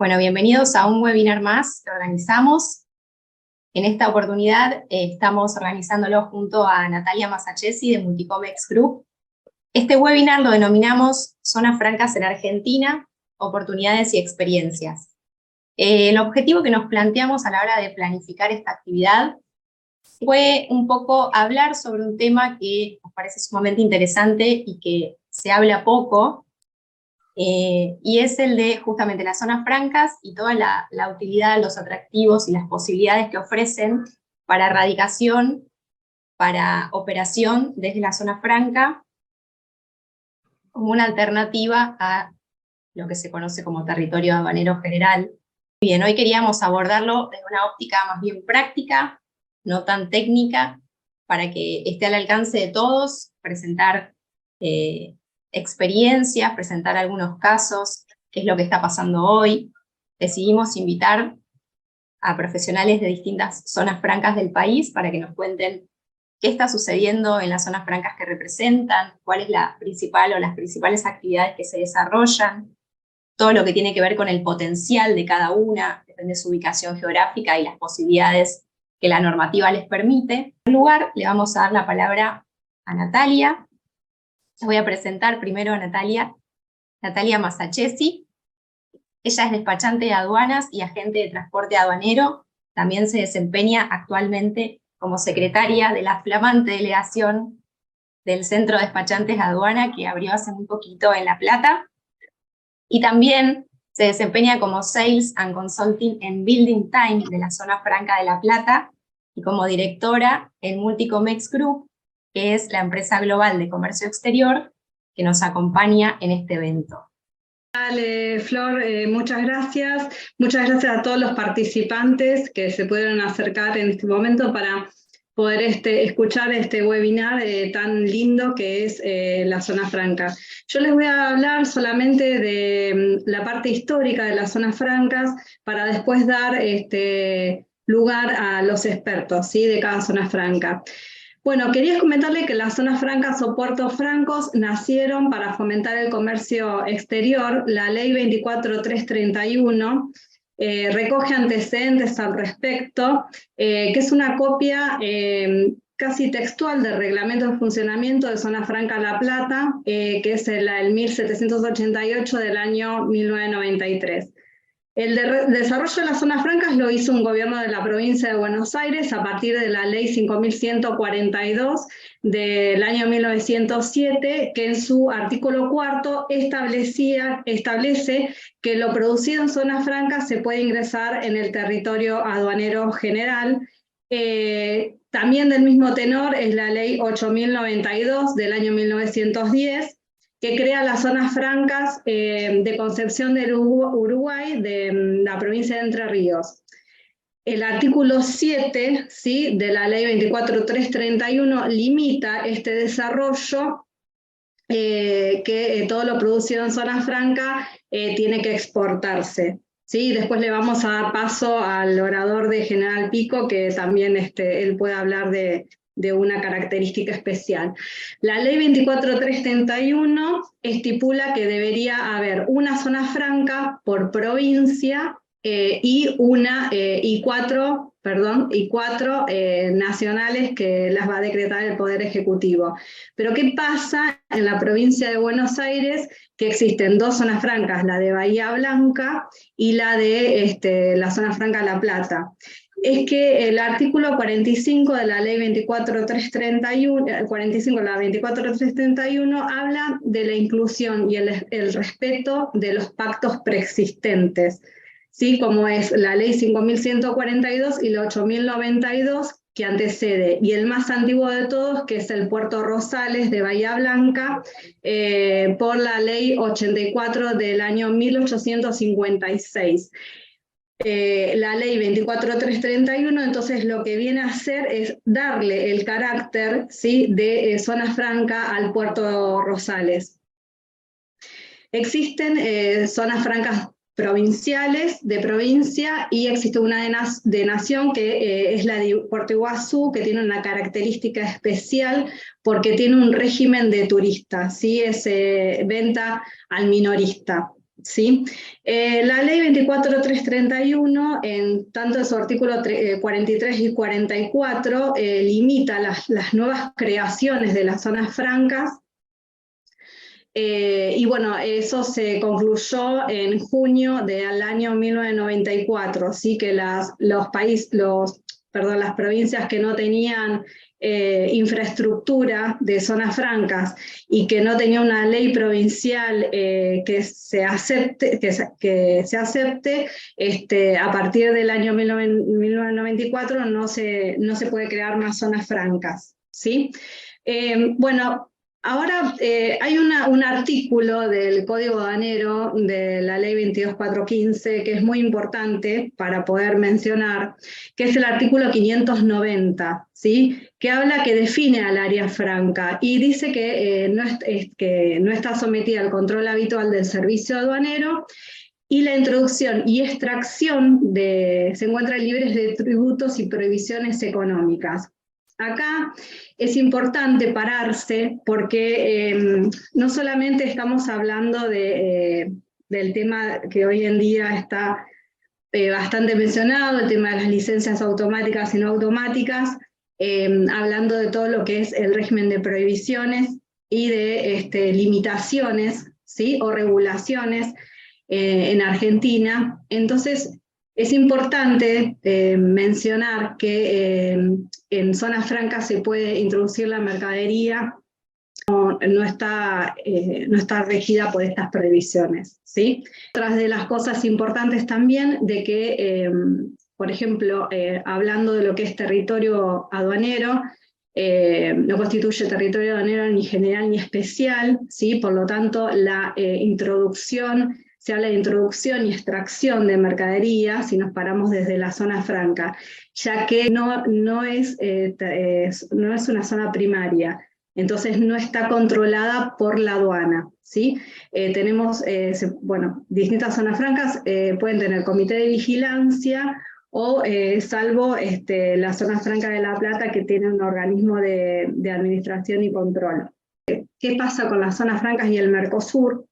Bueno, bienvenidos a un webinar más que organizamos. En esta oportunidad estamos organizándolo junto a Natalia Masachesi de Multicomex Group. Este webinar lo denominamos Zonas Francas en Argentina, oportunidades y experiencias. El objetivo que nos planteamos a la hora de planificar esta actividad fue un poco hablar sobre un tema que nos parece sumamente interesante y que se habla poco, y es el de justamente las zonas francas y toda la utilidad, los atractivos y las posibilidades que ofrecen para radicación, para operación desde la zona franca, como una alternativa a lo que se conoce como territorio aduanero general. Bien, hoy queríamos abordarlo desde una óptica más bien práctica, no tan técnica, para que esté al alcance de todos, presentar experiencias, presentar algunos casos, qué es lo que está pasando hoy. Decidimos invitar a profesionales de distintas zonas francas del país para que nos cuenten qué está sucediendo en las zonas francas que representan, cuál es la principal o las principales actividades que se desarrollan, todo lo que tiene que ver con el potencial de cada una, depende de su ubicación geográfica y las posibilidades que la normativa les permite. En primer lugar, le vamos a dar la palabra a Natalia. Les voy a presentar primero a Natalia Masachesi. Ella es despachante de aduanas y agente de transporte aduanero. También se desempeña actualmente como secretaria de la flamante delegación del Centro de Despachantes de Aduana que abrió hace muy poquito en La Plata. Y también se desempeña como Sales and Consulting en Building Time de la zona franca de La Plata y como directora en Multicomex Group, que es la empresa global de comercio exterior que nos acompaña en este evento. Dale, Flor, muchas gracias. Muchas gracias a todos los participantes que se pudieron acercar en este momento para poder escuchar este webinar tan lindo que es la zona franca. Yo les voy a hablar solamente de la parte histórica de las zonas francas para después dar lugar a los expertos, ¿sí?, de cada zona franca. Bueno, quería comentarle que las zonas francas o puertos francos nacieron para fomentar el comercio exterior. La ley 24331 recoge antecedentes al respecto, que es una copia casi textual del Reglamento de Funcionamiento de Zona Franca La Plata, que es el 1788 del año 1993. El desarrollo de las zonas francas lo hizo un gobierno de la provincia de Buenos Aires a partir de la ley 5142 del año 1907, que en su artículo 4 establece que lo producido en zonas francas se puede ingresar en el territorio aduanero general. También del mismo tenor es la ley 8092 del año 1910, que crea las zonas francas de Concepción del Uruguay, de la provincia de Entre Ríos. El artículo 7, ¿sí?, de la ley 24331 limita este desarrollo, que todo lo producido en zona franca tiene que exportarse. ¿Sí? Después le vamos a dar paso al orador de General Pico, que también él puede hablar de una característica especial. La ley 24331 estipula que debería haber una zona franca por provincia y cuatro nacionales que las va a decretar el Poder Ejecutivo. Pero ¿qué pasa en la provincia de Buenos Aires? Que existen dos zonas francas, la de Bahía Blanca y la de la zona franca La Plata. Es que el artículo 45 de la ley 24331 habla de la inclusión y el respeto de los pactos preexistentes, ¿sí?, como es la ley 5142 y la 8092, que antecede, y el más antiguo de todos, que es el Puerto Rosales de Bahía Blanca, por la ley 84 del año 1856. La ley 24331, entonces lo que viene a hacer es darle el carácter, ¿sí?, de zona franca al Puerto Rosales. Existen zonas francas provinciales, de provincia, y existe una de nación que es la de Puerto Iguazú, que tiene una característica especial porque tiene un régimen de turistas, ¿sí?, es venta al minorista. ¿sí? La ley 24.331, en tanto en su artículo 43 y 44, limita las nuevas creaciones de las zonas francas. Y bueno, eso se concluyó en junio del año 1994, ¿sí? Que las provincias que no tenían infraestructura de zonas francas y que no tenía una ley provincial que se acepte, a partir del año 1994 no se puede crear más zonas francas, ¿sí? Bueno, ahora hay un artículo del Código Aduanero de la Ley 22415 que es muy importante para poder mencionar, que es el artículo 590, ¿sí? Que habla, que define al área franca y dice que no está sometida al control habitual del servicio aduanero, y la introducción y extracción se encuentran libres de tributos y prohibiciones económicas. Acá es importante pararse porque no solamente estamos hablando del tema que hoy en día está bastante mencionado, el tema de las licencias automáticas y no automáticas, hablando de todo lo que es el régimen de prohibiciones y de limitaciones, ¿sí? O regulaciones en Argentina. Entonces, es importante mencionar que en zonas francas se puede introducir la mercadería, no está regida por estas prohibiciones, ¿sí? Otras de las cosas importantes también de que, por ejemplo, hablando de lo que es territorio aduanero, no constituye territorio aduanero ni general ni especial, ¿sí? Por lo tanto, la introducción, se habla de introducción y extracción de mercadería si nos paramos desde la zona franca, ya que no es una zona primaria. Entonces no está controlada por la aduana, ¿sí? Tenemos, distintas zonas francas pueden tener comité de vigilancia o salvo la zona franca de La Plata, que tiene un organismo de administración y control. ¿Qué pasa con las zonas francas y el Mercosur?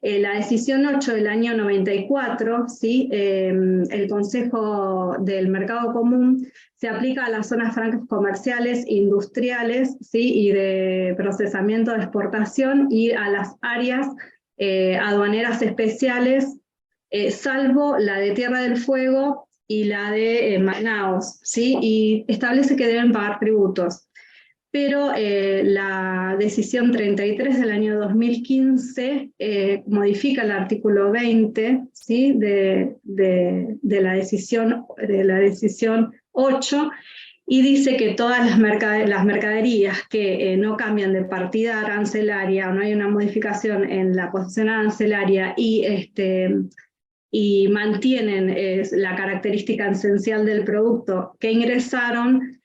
La decisión 8 del año 94, ¿sí? El Consejo del Mercado Común se aplica a las zonas francas comerciales, industriales, ¿sí? Y de procesamiento de exportación y a las áreas aduaneras especiales, salvo la de Tierra del Fuego y la de Manaos, ¿sí? Y establece que deben pagar tributos. Pero la decisión 33 del año 2015 modifica el artículo 20, ¿sí? de la decisión 8, y dice que todas las mercaderías que no cambian de partida arancelaria, o no hay una modificación en la posición arancelaria y mantienen la característica esencial del producto que ingresaron,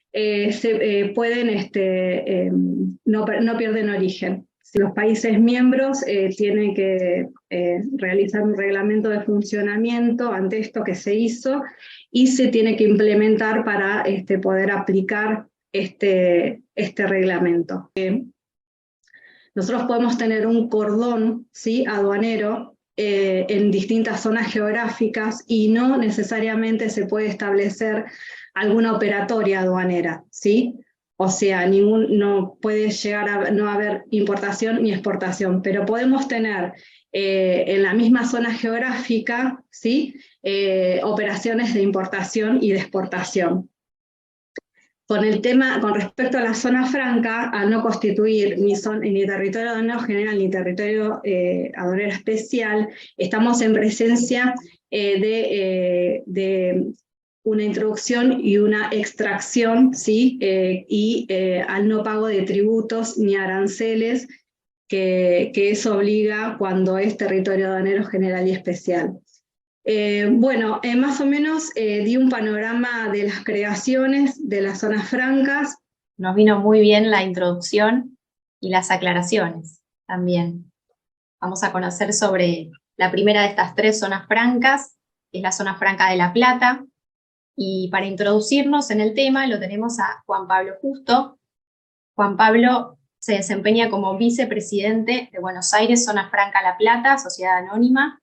no pierden origen. Si los países miembros tienen que realizar un reglamento de funcionamiento ante esto que se hizo y se tiene que implementar para poder aplicar este reglamento. Nosotros podemos tener un cordón, ¿sí? Aduanero en distintas zonas geográficas y no necesariamente se puede establecer alguna operatoria aduanera, ¿sí? O sea, no puede llegar a no haber importación ni exportación, pero podemos tener en la misma zona geográfica, ¿sí? Operaciones de importación y de exportación. Con respecto a la zona franca, al no constituir ni territorio aduanero general ni territorio aduanero especial, estamos en presencia de una introducción y una extracción, ¿sí? Al no pago de tributos ni aranceles, que eso obliga cuando es territorio aduanero general y especial. Más o menos di un panorama de las creaciones de las zonas francas. Nos vino muy bien la introducción y las aclaraciones también. Vamos a conocer sobre la primera de estas tres zonas francas, que es la zona franca de La Plata. Y para introducirnos en el tema lo tenemos a Juan Pablo Justo. Juan Pablo se desempeña como vicepresidente de Buenos Aires, Zona Franca La Plata, Sociedad Anónima,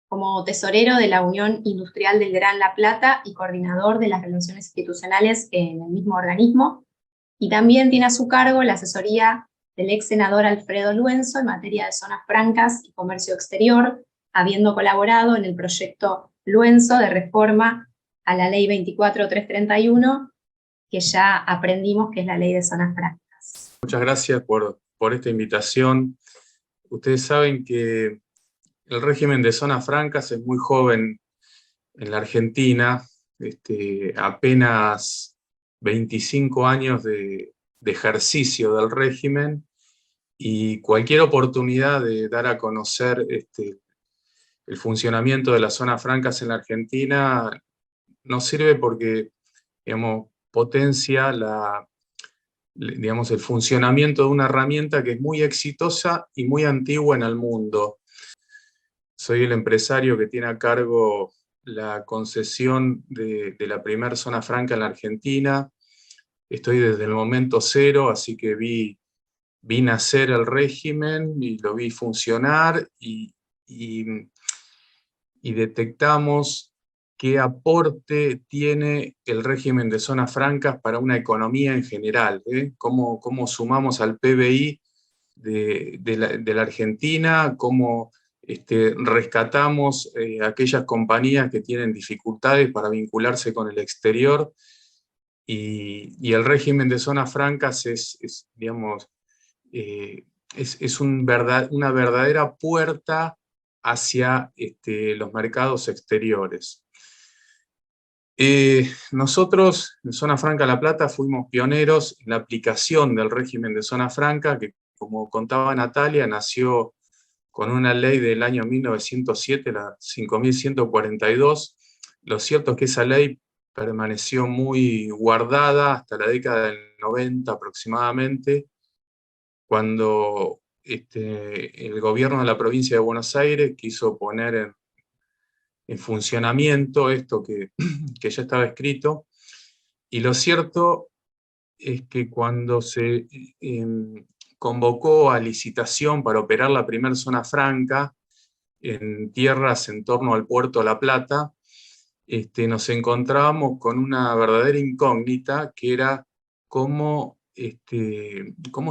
como tesorero de la Unión Industrial del Gran La Plata y coordinador de las relaciones institucionales en el mismo organismo, y también tiene a su cargo la asesoría del ex senador Alfredo Luenzo en materia de zonas francas y comercio exterior, habiendo colaborado en el proyecto Luenzo de reforma a la ley 24331, que ya aprendimos que es la ley de zonas francas. Muchas gracias por esta invitación. Ustedes saben que el régimen de zonas francas es muy joven en la Argentina, apenas 25 años de ejercicio del régimen, y cualquier oportunidad de dar a conocer el funcionamiento de las zonas francas en la Argentina nos sirve porque, digamos, potencia el funcionamiento de una herramienta que es muy exitosa y muy antigua en el mundo. Soy el empresario que tiene a cargo la concesión de la primera zona franca en la Argentina. Estoy desde el momento cero, así que vi nacer el régimen y lo vi funcionar, y detectamos qué aporte tiene el régimen de zonas francas para una economía en general, ¿eh? Cómo sumamos al PBI de la Argentina, cómo rescatamos aquellas compañías que tienen dificultades para vincularse con el exterior, y el régimen de zonas francas una verdadera puerta hacia los mercados exteriores. Nosotros, en Zona Franca La Plata, fuimos pioneros en la aplicación del régimen de zona franca, que, como contaba Natalia, nació con una ley del año 1907, la 5142. Lo cierto es que esa ley permaneció muy guardada hasta la década del 90 aproximadamente, cuando el gobierno de la provincia de Buenos Aires quiso poner en funcionamiento esto que ya estaba escrito. Y lo cierto es que cuando se convocó a licitación para operar la primera zona franca en tierras en torno al puerto de La Plata, nos encontrábamos con una verdadera incógnita, que era cómo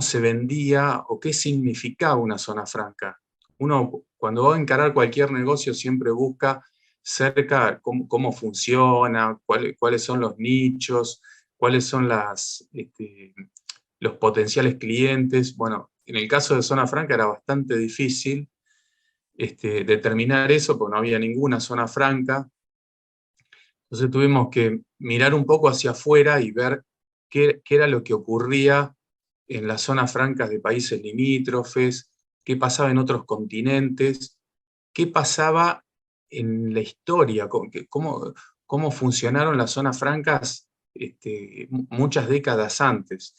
se vendía o qué significaba una zona franca. Uno, cuando va a encarar cualquier negocio, siempre busca cerca cómo funciona, cuáles son los nichos, cuáles son los potenciales clientes. Bueno, en el caso de zona franca era bastante difícil determinar eso, porque no había ninguna zona franca. Entonces tuvimos que mirar un poco hacia afuera y ver qué era lo que ocurría en las zonas francas de países limítrofes, qué pasaba en otros continentes, qué pasaba en la historia, cómo funcionaron las zonas francas muchas décadas antes.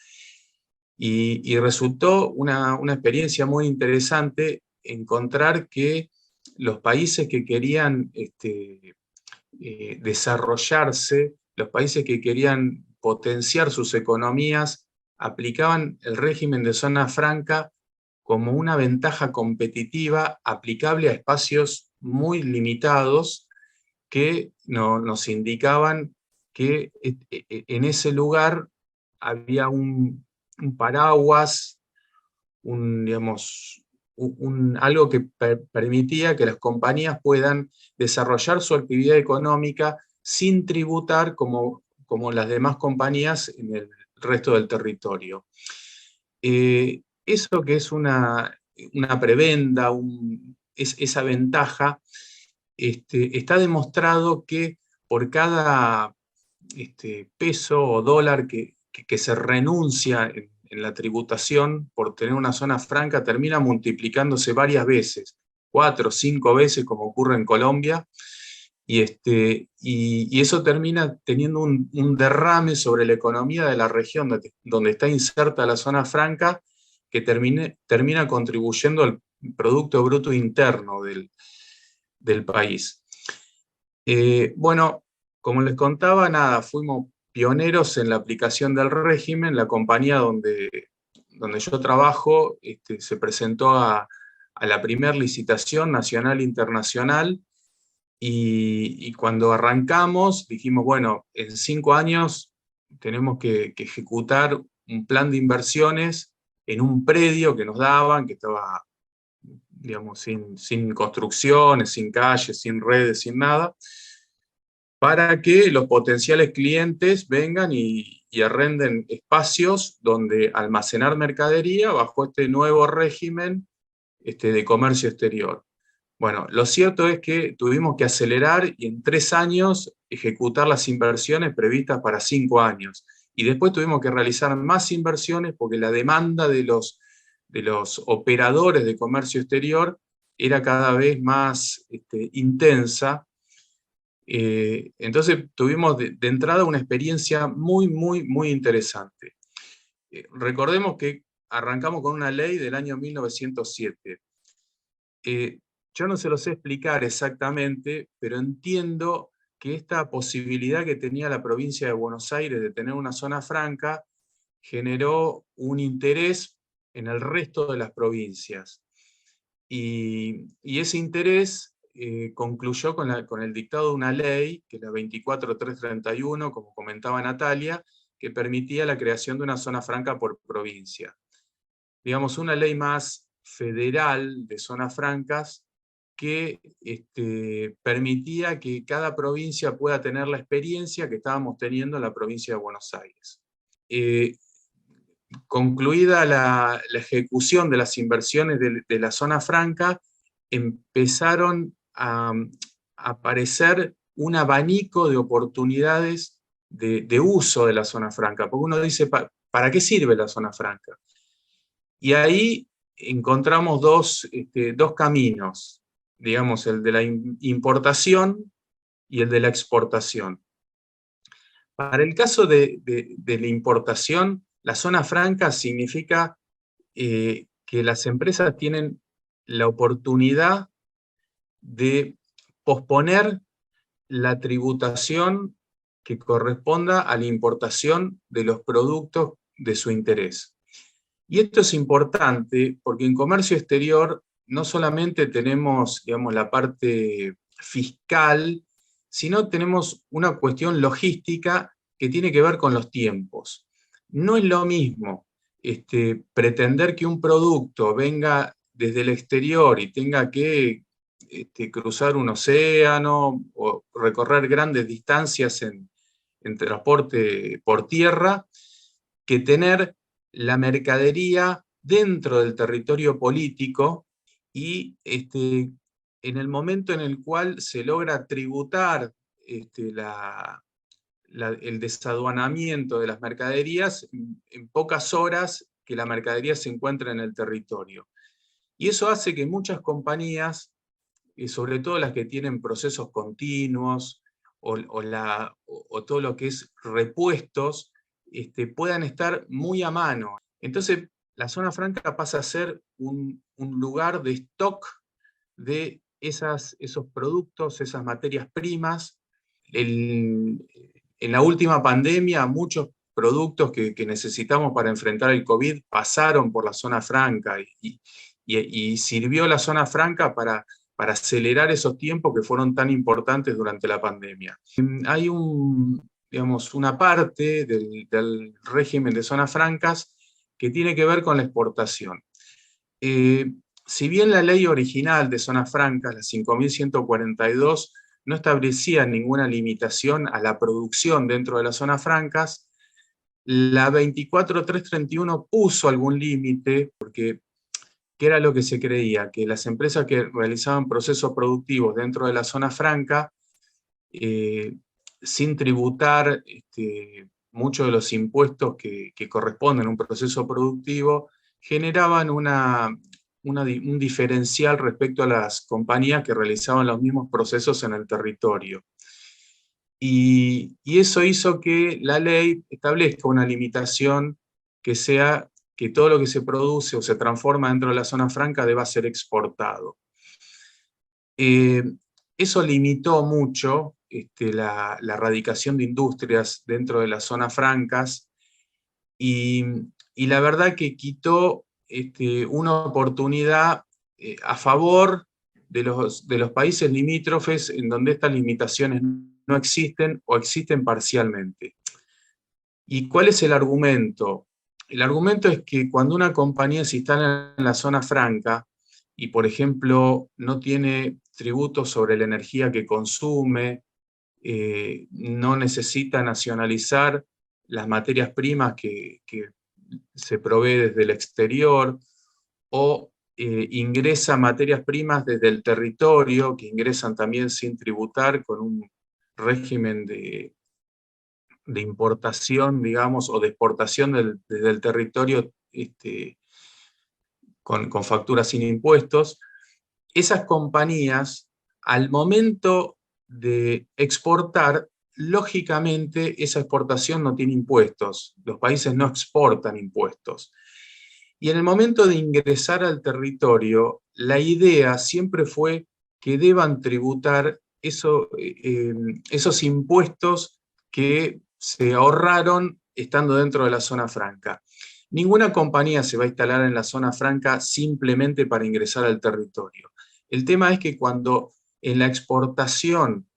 Y resultó una experiencia muy interesante encontrar que los países que querían desarrollarse, los países que querían potenciar sus economías, aplicaban el régimen de zona franca como una ventaja competitiva aplicable a espacios muy limitados, que nos indicaban que en ese lugar había un paraguas, algo que permitía que las compañías puedan desarrollar su actividad económica sin tributar como las demás compañías en el resto del territorio. Eso que es una prebenda, esa ventaja, está demostrado que por cada peso o dólar que se renuncia en la tributación por tener una zona franca, termina multiplicándose varias veces, 4 o 5 veces, como ocurre en Colombia, y eso termina teniendo un derrame sobre la economía de la región donde está inserta la zona franca, que termina contribuyendo al Producto Bruto Interno del país. Bueno, como les contaba, fuimos pioneros en la aplicación del régimen. La compañía donde yo trabajo se presentó a la primera licitación nacional e internacional, y cuando arrancamos dijimos, bueno, en 5 años tenemos que ejecutar un plan de inversiones en un predio que nos daban, que estaba, digamos, sin construcciones, sin calles, sin redes, sin nada, para que los potenciales clientes vengan y arrenden espacios donde almacenar mercadería bajo este nuevo régimen de comercio exterior. Bueno, lo cierto es que tuvimos que acelerar y en 3 años ejecutar las inversiones previstas para 5 años. Y después tuvimos que realizar más inversiones porque la demanda de los operadores de comercio exterior era cada vez más intensa. Entonces tuvimos de entrada una experiencia muy interesante. Recordemos que arrancamos con una ley del año 1907. Yo no se lo sé explicar exactamente, pero entiendo que esta posibilidad que tenía la provincia de Buenos Aires de tener una zona franca generó un interés en el resto de las provincias. Y ese interés concluyó con el dictado de una ley, que es la 24331, como comentaba Natalia, que permitía la creación de una zona franca por provincia. Digamos, una ley más federal de zonas francas que permitía que cada provincia pueda tener la experiencia que estábamos teniendo en la provincia de Buenos Aires. Concluida la ejecución de las inversiones de la zona franca, empezaron a aparecer un abanico de oportunidades de uso de la zona franca, porque uno dice, ¿para qué sirve la zona franca? Y ahí encontramos dos caminos, digamos, el de la importación y el de la exportación. Para el caso de la importación, la zona franca significa que las empresas tienen la oportunidad de posponer la tributación que corresponda a la importación de los productos de su interés. Y esto es importante porque en comercio exterior no solamente tenemos, digamos, la parte fiscal, sino tenemos una cuestión logística que tiene que ver con los tiempos. No es lo mismo pretender que un producto venga desde el exterior y tenga que cruzar un océano o recorrer grandes distancias en transporte por tierra, que tener la mercadería dentro del territorio político y en el momento en el cual se logra tributar el desaduanamiento de las mercaderías en pocas horas que la mercadería se encuentra en el territorio. Y eso hace que muchas compañías, sobre todo las que tienen procesos continuos o todo lo que es repuestos, puedan estar muy a mano. Entonces, la zona franca pasa a ser un lugar de stock de esos productos, esas materias primas. En la última pandemia, muchos productos que necesitamos para enfrentar el COVID pasaron por la zona franca y sirvió la zona franca para acelerar esos tiempos que fueron tan importantes durante la pandemia. Hay una parte del régimen de zonas francas que tiene que ver con la exportación. Si bien la ley original de zonas francas, la 5.142, no establecía ninguna limitación a la producción dentro de las zonas francas, la 24331 puso algún límite, porque ¿qué era lo que se creía? Que las empresas que realizaban procesos productivos dentro de la zona franca, sin tributar muchos de los impuestos que corresponden a un proceso productivo, generaban un diferencial respecto a las compañías que realizaban los mismos procesos en el territorio. Y eso hizo que la ley establezca una limitación que sea que todo lo que se produce o se transforma dentro de la zona franca deba ser exportado. Eso limitó mucho la radicación de industrias dentro de las zonas francas y la verdad que quitó una oportunidad a favor de los países limítrofes en donde estas limitaciones no existen o existen parcialmente. ¿Y cuál es el argumento? El argumento es que cuando una compañía se instala en la zona franca y, por ejemplo, no tiene tributos sobre la energía que consume, no necesita nacionalizar las materias primas que se provee desde el exterior, o ingresa materias primas desde el territorio, que ingresan también sin tributar, con un régimen de importación, digamos, o de exportación desde el territorio, con facturas sin impuestos. Esas compañías, al momento de exportar, lógicamente esa exportación no tiene impuestos. Los países no exportan impuestos. Y en el momento de ingresar al territorio, la idea siempre fue que deban tributar esos impuestos que se ahorraron estando dentro de la zona franca. Ninguna compañía se va a instalar en la zona franca simplemente para ingresar al territorio. El tema es que cuando en la exportación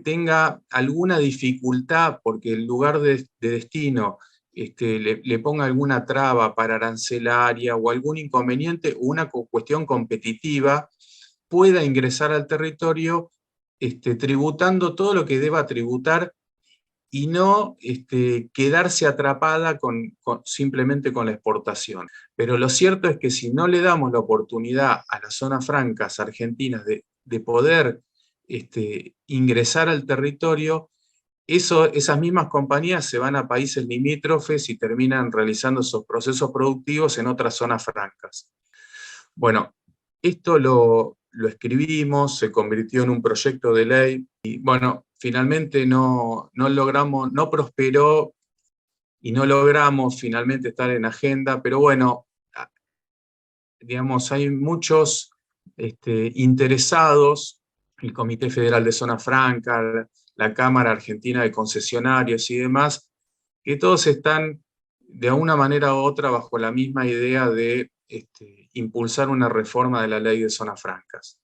tenga alguna dificultad porque el lugar de destino le ponga alguna traba para arancelaria o algún inconveniente o una cuestión competitiva, pueda ingresar al territorio tributando todo lo que deba tributar y no quedarse atrapada simplemente con la exportación. Pero lo cierto es que si no le damos la oportunidad a las zonas francas argentinas de poder ingresar al territorio, esas mismas compañías se van a países limítrofes y terminan realizando esos procesos productivos en otras zonas francas. Bueno, esto lo escribimos, se convirtió en un proyecto de ley y bueno, finalmente no prosperó y no logramos finalmente estar en agenda, pero bueno, digamos, hay muchos interesados, el Comité Federal de Zona Franca, la Cámara Argentina de Concesionarios y demás, que todos están de una manera u otra bajo la misma idea de impulsar una reforma de la ley de zonas francas.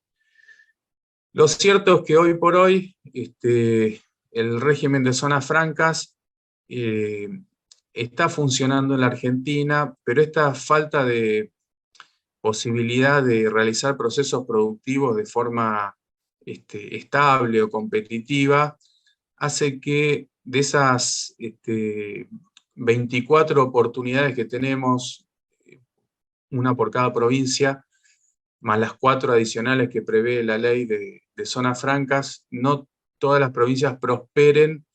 Lo cierto es que hoy por hoy el régimen de zonas francas está funcionando en la Argentina, pero esta falta de posibilidad de realizar procesos productivos de forma estable o competitiva hace que de esas 24 oportunidades que tenemos, una por cada provincia, más las 4 adicionales que prevé la ley de zonas francas, no todas las provincias prosperen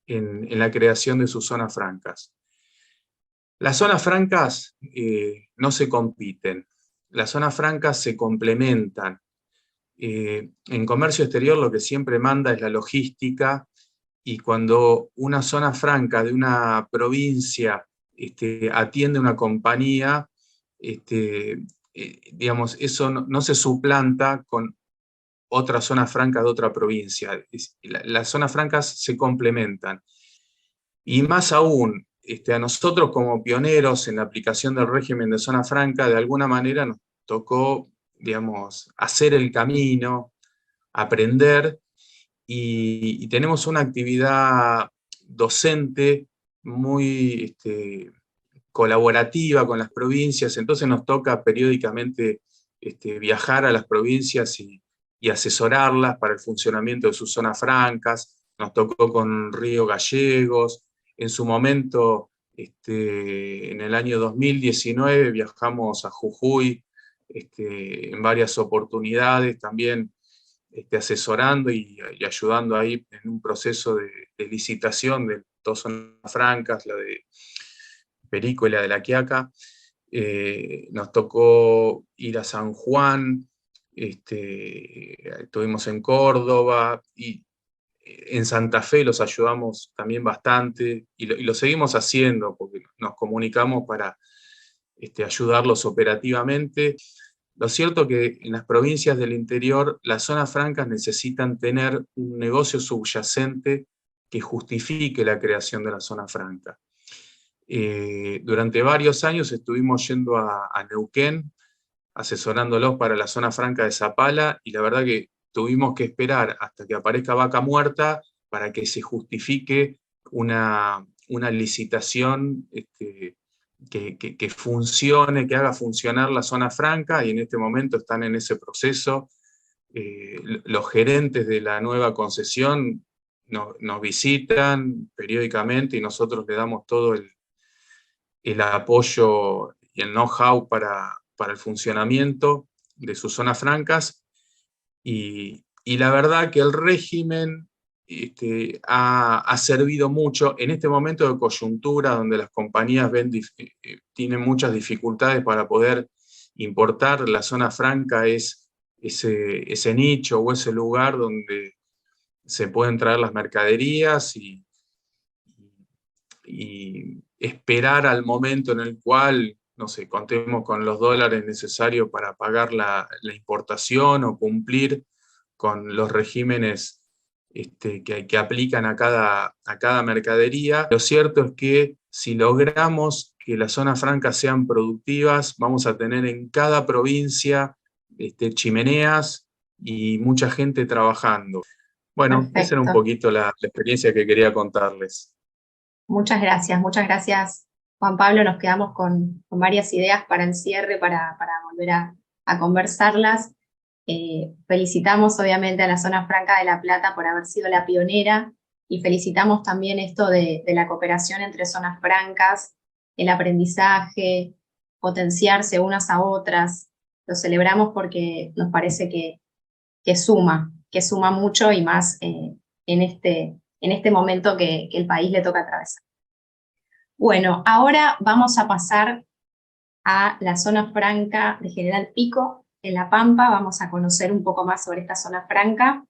en la creación de sus zonas francas. Las zonas francas no se compiten, las zonas francas se complementan. En comercio exterior lo que siempre manda es la logística, y cuando una zona franca de una provincia atiende una compañía, digamos, eso no se suplanta con otra zona franca de otra provincia. Las zonas francas se complementan. Y más aún, a nosotros como pioneros en la aplicación del régimen de zona franca, de alguna manera nos tocó, digamos, hacer el camino, aprender, y tenemos una actividad docente muy colaborativa con las provincias, entonces nos toca periódicamente viajar a las provincias y asesorarlas para el funcionamiento de sus zonas francas. Nos tocó con Río Gallegos, en su momento, en el año 2019, viajamos a Jujuy en varias oportunidades, también asesorando y ayudando ahí en un proceso de licitación de 2 zonas francas, la de Perico y la de La Quiaca. Nos tocó ir a San Juan, estuvimos en Córdoba, y en Santa Fe los ayudamos también bastante, y lo seguimos haciendo, porque nos comunicamos para ayudarlos operativamente. Lo cierto es que en las provincias del interior, las zonas francas necesitan tener un negocio subyacente que justifique la creación de la zona franca. Durante varios años estuvimos yendo a Neuquén asesorándolos para la zona franca de Zapala, y la verdad que tuvimos que esperar hasta que aparezca Vaca Muerta para que se justifique una licitación que funcione, que haga funcionar la zona franca, y en este momento están en ese proceso. Los gerentes de la nueva concesión nos visitan periódicamente y nosotros le damos todo el apoyo y el know-how para el funcionamiento de sus zonas francas, y la verdad que el régimen ha servido mucho en este momento de coyuntura donde las compañías tienen muchas dificultades para poder importar. La zona franca es ese nicho o ese lugar donde se pueden traer las mercaderías y esperar al momento en el cual, no sé, contemos con los dólares necesarios para pagar la importación o cumplir con los regímenes que aplican a cada mercadería. Lo cierto es que si logramos que las zonas francas sean productivas, vamos a tener en cada provincia chimeneas y mucha gente trabajando. Bueno, Perfecto. esa era un poquito la experiencia que quería contarles. Muchas gracias, Juan Pablo. Nos quedamos con varias ideas para el cierre, para volver a conversarlas. Felicitamos obviamente a la Zona Franca de La Plata por haber sido la pionera, y felicitamos también esto de la cooperación entre zonas francas, el aprendizaje, potenciarse unas a otras. Lo celebramos porque nos parece que suma mucho, y más en este momento que el país le toca atravesar. Bueno, ahora vamos a pasar a la zona franca de General Pico, en La Pampa. Vamos a conocer un poco más sobre esta zona franca.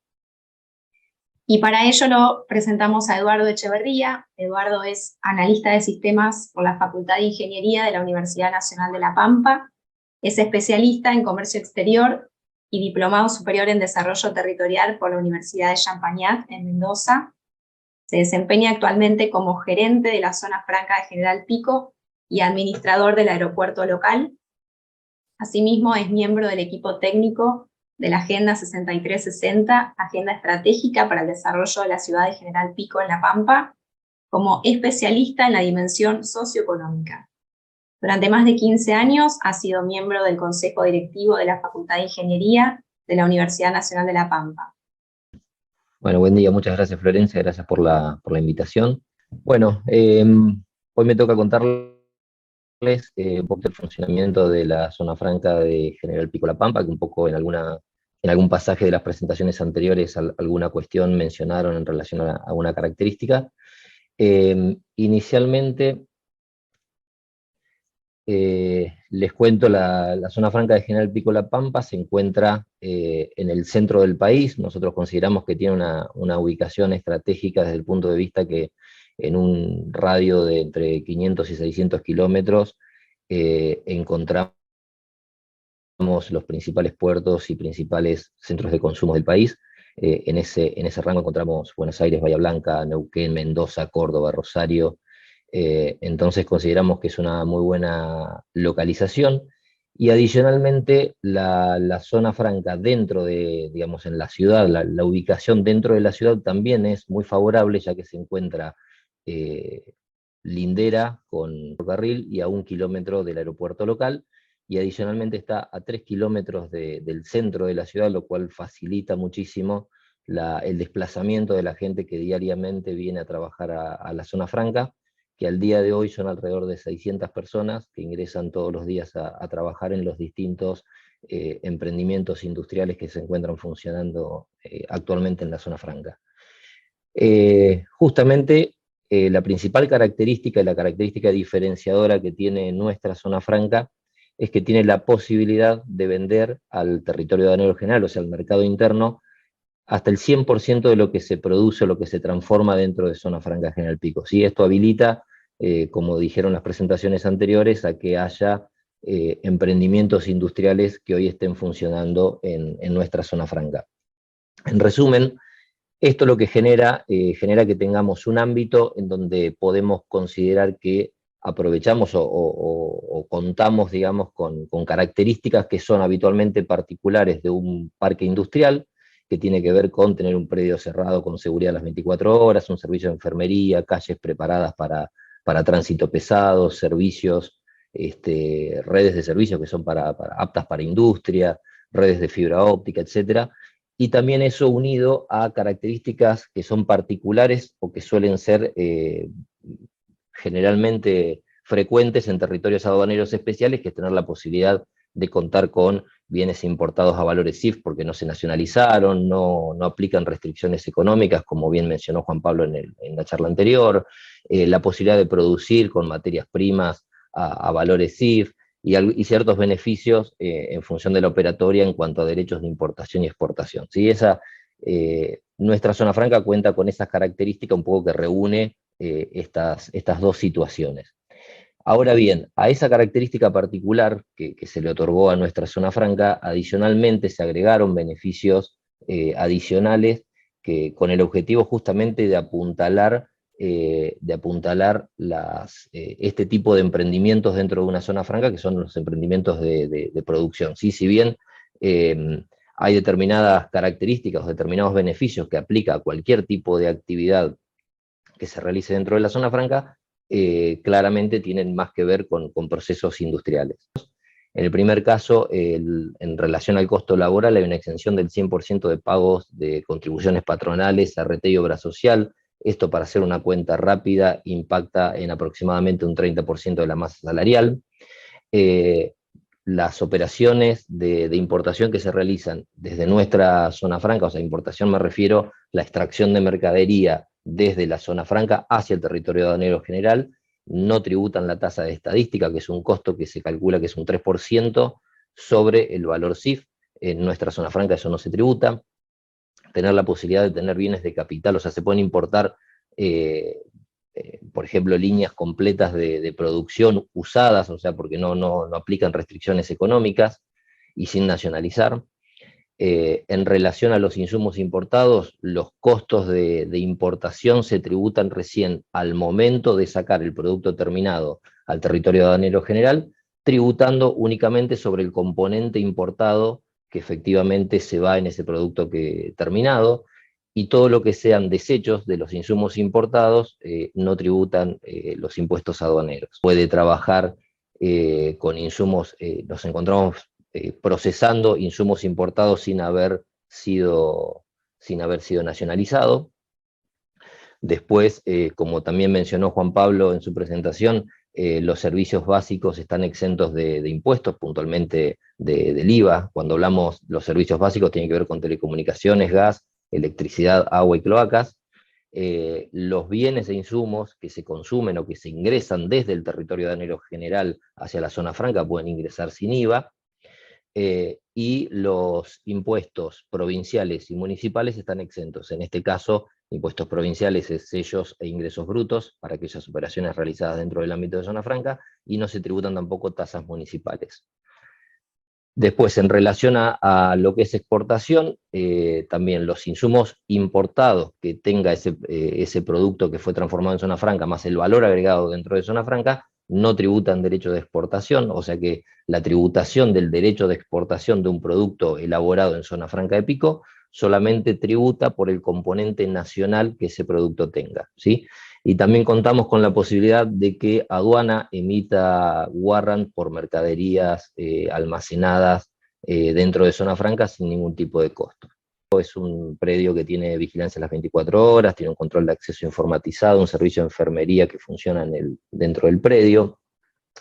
Y para ello lo presentamos a Eduardo Echeverría. Eduardo es analista de sistemas por la Facultad de Ingeniería de la Universidad Nacional de La Pampa. Es especialista en comercio exterior y diplomado superior en desarrollo territorial por la Universidad de Champagnat en Mendoza. Se desempeña actualmente como gerente de la zona franca de General Pico y administrador del aeropuerto local. Asimismo, es miembro del equipo técnico de la Agenda 6360, Agenda Estratégica para el Desarrollo de la Ciudad de General Pico en La Pampa, como especialista en la dimensión socioeconómica. Durante más de 15 años ha sido miembro del Consejo Directivo de la Facultad de Ingeniería de la Universidad Nacional de La Pampa. Bueno, buen día, muchas gracias Florencia, gracias por la invitación. Bueno, hoy me toca contarles un poco el funcionamiento de la zona franca de General Pico La Pampa, que un poco en algún pasaje de las presentaciones anteriores alguna cuestión mencionaron en relación a una característica. Inicialmente, les cuento, la zona franca de General Pico La Pampa se encuentra en el centro del país. Nosotros consideramos que tiene una ubicación estratégica desde el punto de vista que en un radio de entre 500 y 600 kilómetros encontramos los principales puertos y principales centros de consumo del país. En ese rango encontramos Buenos Aires, Bahía Blanca, Neuquén, Mendoza, Córdoba, Rosario. Entonces consideramos que es una muy buena localización, y adicionalmente la zona franca dentro de, digamos, en la ciudad, la ubicación dentro de la ciudad también es muy favorable, ya que se encuentra lindera con el ferrocarril y a 1 kilómetro del aeropuerto local, y adicionalmente está a 3 kilómetros del centro de la ciudad, lo cual facilita muchísimo el desplazamiento de la gente que diariamente viene a trabajar a la zona franca, que al día de hoy son alrededor de 600 personas que ingresan todos los días a trabajar en los distintos emprendimientos industriales que se encuentran funcionando actualmente en la zona franca. Justamente la principal característica y la característica diferenciadora que tiene nuestra zona franca es que tiene la posibilidad de vender al territorio aduanero general, o sea, al mercado interno, hasta el 100% de lo que se produce o lo que se transforma dentro de Zona Franca General Pico. ¿Sí? Esto habilita, como dijeron las presentaciones anteriores, a que haya emprendimientos industriales que hoy estén funcionando en nuestra Zona Franca. En resumen, esto lo que genera que tengamos un ámbito en donde podemos considerar que aprovechamos o contamos, digamos, con características que son habitualmente particulares de un parque industrial, que tiene que ver con tener un predio cerrado con seguridad las 24 horas, un servicio de enfermería, calles preparadas para tránsito pesado, servicios, redes de servicios que son aptas para industria, redes de fibra óptica, etc. Y también eso unido a características que son particulares o que suelen ser generalmente frecuentes en territorios aduaneros especiales, que es tener la posibilidad de contar con bienes importados a valores CIF porque no se nacionalizaron, no aplican restricciones económicas, como bien mencionó Juan Pablo en la charla anterior, la posibilidad de producir con materias primas a valores CIF, y ciertos beneficios en función de la operatoria en cuanto a derechos de importación y exportación. ¿Sí? Nuestra zona franca cuenta con esas características un poco que reúne estas dos situaciones. Ahora bien, a esa característica particular que se le otorgó a nuestra zona franca, adicionalmente se agregaron beneficios adicionales con el objetivo justamente de apuntalar este tipo de emprendimientos dentro de una zona franca, que son los emprendimientos de producción. ¿Sí? Si bien hay determinadas características o determinados beneficios que aplica a cualquier tipo de actividad que se realice dentro de la zona franca, claramente tienen más que ver con procesos industriales. En el primer caso, en relación al costo laboral, hay una exención del 100% de pagos de contribuciones patronales, ART y obra social. Esto, para hacer una cuenta rápida, impacta en aproximadamente un 30% de la masa salarial. Las operaciones de importación que se realizan desde nuestra zona franca, o sea, importación me refiero a la extracción de mercadería desde la zona franca hacia el territorio aduanero general, no tributan la tasa de estadística, que es un costo que se calcula que es un 3% sobre el valor CIF. En nuestra zona franca eso no se tributa. Tener la posibilidad de tener bienes de capital, o sea, se pueden importar por ejemplo, líneas completas de producción usadas, o sea, porque no aplican restricciones económicas y sin nacionalizar. En relación a los insumos importados, los costos de importación se tributan recién al momento de sacar el producto terminado al territorio aduanero general, tributando únicamente sobre el componente importado que efectivamente se va en ese producto terminado, y todo lo que sean desechos de los insumos importados no tributan los impuestos aduaneros. Puede trabajar con insumos, nos encontramos procesando insumos importados sin haber sido nacionalizado. Después, como también mencionó Juan Pablo en su presentación, los servicios básicos están exentos de impuestos, puntualmente del IVA. Cuando hablamos de los servicios básicos, tiene que ver con telecomunicaciones, gas, electricidad, agua y cloacas. Los bienes e insumos que se consumen o que se ingresan desde el territorio aduanero general hacia la zona franca pueden ingresar sin IVA. Y los impuestos provinciales y municipales están exentos. En este caso, impuestos provinciales es sellos e ingresos brutos para aquellas operaciones realizadas dentro del ámbito de zona franca, y no se tributan tampoco tasas municipales. Después, en relación a lo que es exportación, también los insumos importados que tenga ese producto que fue transformado en zona franca, más el valor agregado dentro de zona franca, no tributan derecho de exportación, o sea que la tributación del derecho de exportación de un producto elaborado en zona franca de Pico solamente tributa por el componente nacional que ese producto tenga, ¿sí? Y también contamos con la posibilidad de que aduana emita warrant por mercaderías almacenadas dentro de zona franca sin ningún tipo de costo. Es un predio que tiene vigilancia las 24 horas, tiene un control de acceso informatizado, un servicio de enfermería que funciona dentro del predio.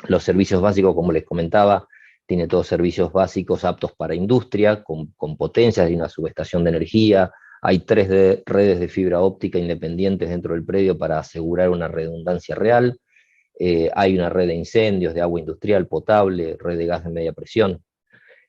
Los servicios básicos, como les comentaba, tiene todos servicios básicos aptos para industria, con potencias y una subestación de energía. Hay 3 redes de fibra óptica independientes dentro del predio para asegurar una redundancia real. Hay una red de incendios, de agua industrial potable, red de gas de media presión.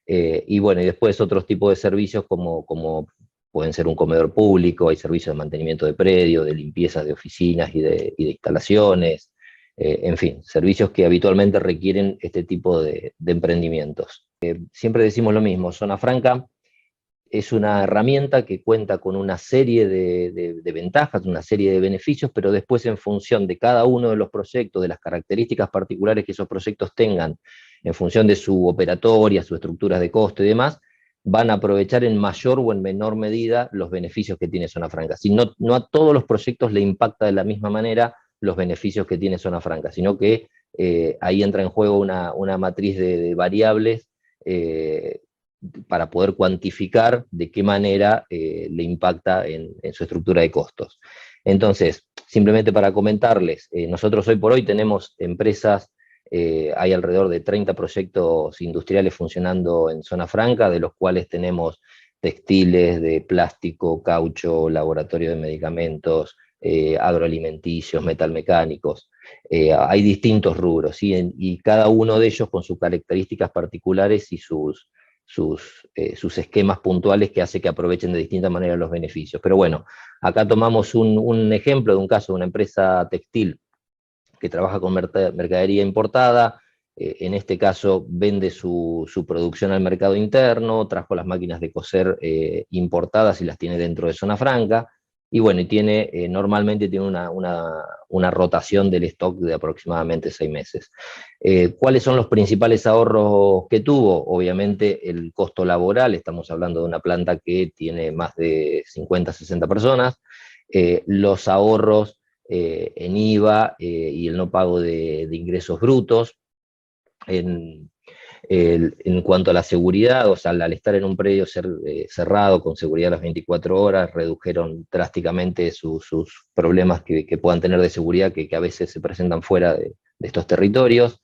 Y bueno, y después otros tipos de servicios como pueden ser un comedor público, hay servicios de mantenimiento de predio, de limpieza de oficinas y de instalaciones, en fin, servicios que habitualmente requieren este tipo de emprendimientos. Siempre decimos lo mismo, zona franca es una herramienta que cuenta con una serie de ventajas, una serie de beneficios, pero después en función de cada uno de los proyectos, de las características particulares que esos proyectos tengan, en función de su operatoria, su estructura de costo y demás, van a aprovechar en mayor o en menor medida los beneficios que tiene Zona Franca. Si no a todos los proyectos le impacta de la misma manera los beneficios que tiene Zona Franca, sino que ahí entra en juego una matriz de variables para poder cuantificar de qué manera le impacta en su estructura de costos. Entonces, simplemente para comentarles, nosotros hoy por hoy tenemos empresas, hay alrededor de 30 proyectos industriales funcionando en Zona Franca, de los cuales tenemos textiles, de plástico, caucho, laboratorio de medicamentos, agroalimenticios, metalmecánicos. Hay distintos rubros, ¿sí? Y cada uno de ellos con sus características particulares y sus esquemas puntuales que hace que aprovechen de distinta manera los beneficios. Pero bueno, acá tomamos un ejemplo de un caso de una empresa textil que trabaja con mercadería importada, en este caso vende su producción al mercado interno, trajo las máquinas de coser importadas y las tiene dentro de Zona Franca, y bueno, y tiene, normalmente tiene una rotación del stock de aproximadamente 6 meses. ¿Cuáles son los principales ahorros que tuvo? Obviamente el costo laboral, estamos hablando de una planta que tiene más de 50, 60 personas, los ahorros en IVA y el no pago de ingresos brutos. En cuanto a la seguridad, o sea, al estar en un predio cerrado, con seguridad a las 24 horas, redujeron drásticamente sus problemas que puedan tener de seguridad, que a veces se presentan fuera de estos territorios.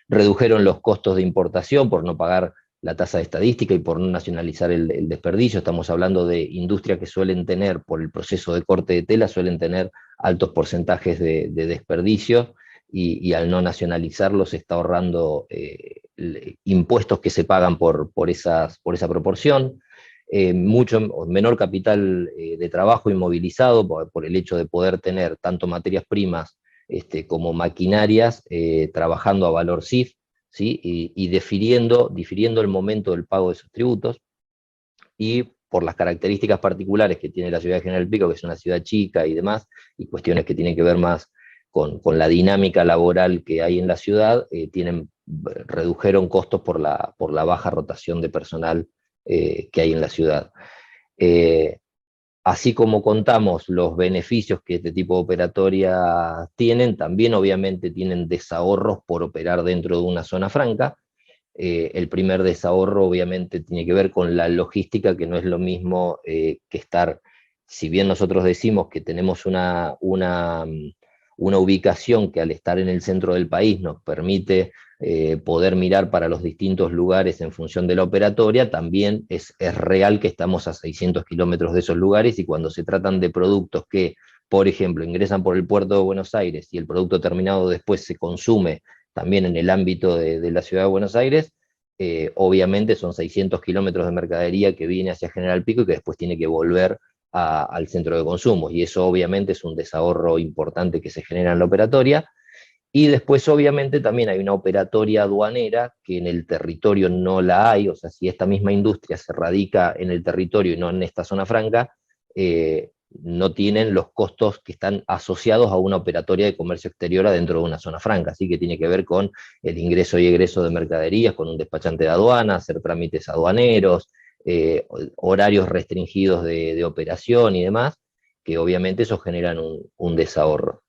Redujeron los costos de importación por no pagar la tasa de estadística y por no nacionalizar el desperdicio. Estamos hablando de industrias que suelen tener, por el proceso de corte de tela, suelen tener altos porcentajes de desperdicio, y al no nacionalizarlos se está ahorrando impuestos que se pagan por esa proporción. Mucho menor capital de trabajo inmovilizado por el hecho de poder tener tanto materias primas como maquinarias trabajando a valor CIF, ¿sí? Y difiriendo el momento del pago de esos tributos, y por las características particulares que tiene la ciudad de General Pico, que es una ciudad chica y demás, y cuestiones que tienen que ver más con la dinámica laboral que hay en la ciudad, redujeron costos por la baja rotación de personal que hay en la ciudad. Así como contamos los beneficios que este tipo de operatoria tienen, también obviamente tienen desahorros por operar dentro de una zona franca. El primer desahorro obviamente tiene que ver con la logística, que no es lo mismo que estar, si bien nosotros decimos que tenemos una ubicación que al estar en el centro del país nos permite poder mirar para los distintos lugares en función de la operatoria, también es real que estamos a 600 kilómetros de esos lugares, y cuando se tratan de productos que, por ejemplo, ingresan por el puerto de Buenos Aires y el producto terminado después se consume también en el ámbito de la ciudad de Buenos Aires, obviamente son 600 kilómetros de mercadería que viene hacia General Pico y que después tiene que volver al centro de consumo, y eso obviamente es un desahorro importante que se genera en la operatoria. Y después obviamente también hay una operatoria aduanera que en el territorio no la hay, o sea, si esta misma industria se radica en el territorio y no en esta zona franca, no tienen los costos que están asociados a una operatoria de comercio exterior adentro de una zona franca, así que tiene que ver con el ingreso y egreso de mercaderías, con un despachante de aduana, hacer trámites aduaneros, horarios restringidos de operación y demás, que obviamente eso generan un desahorro.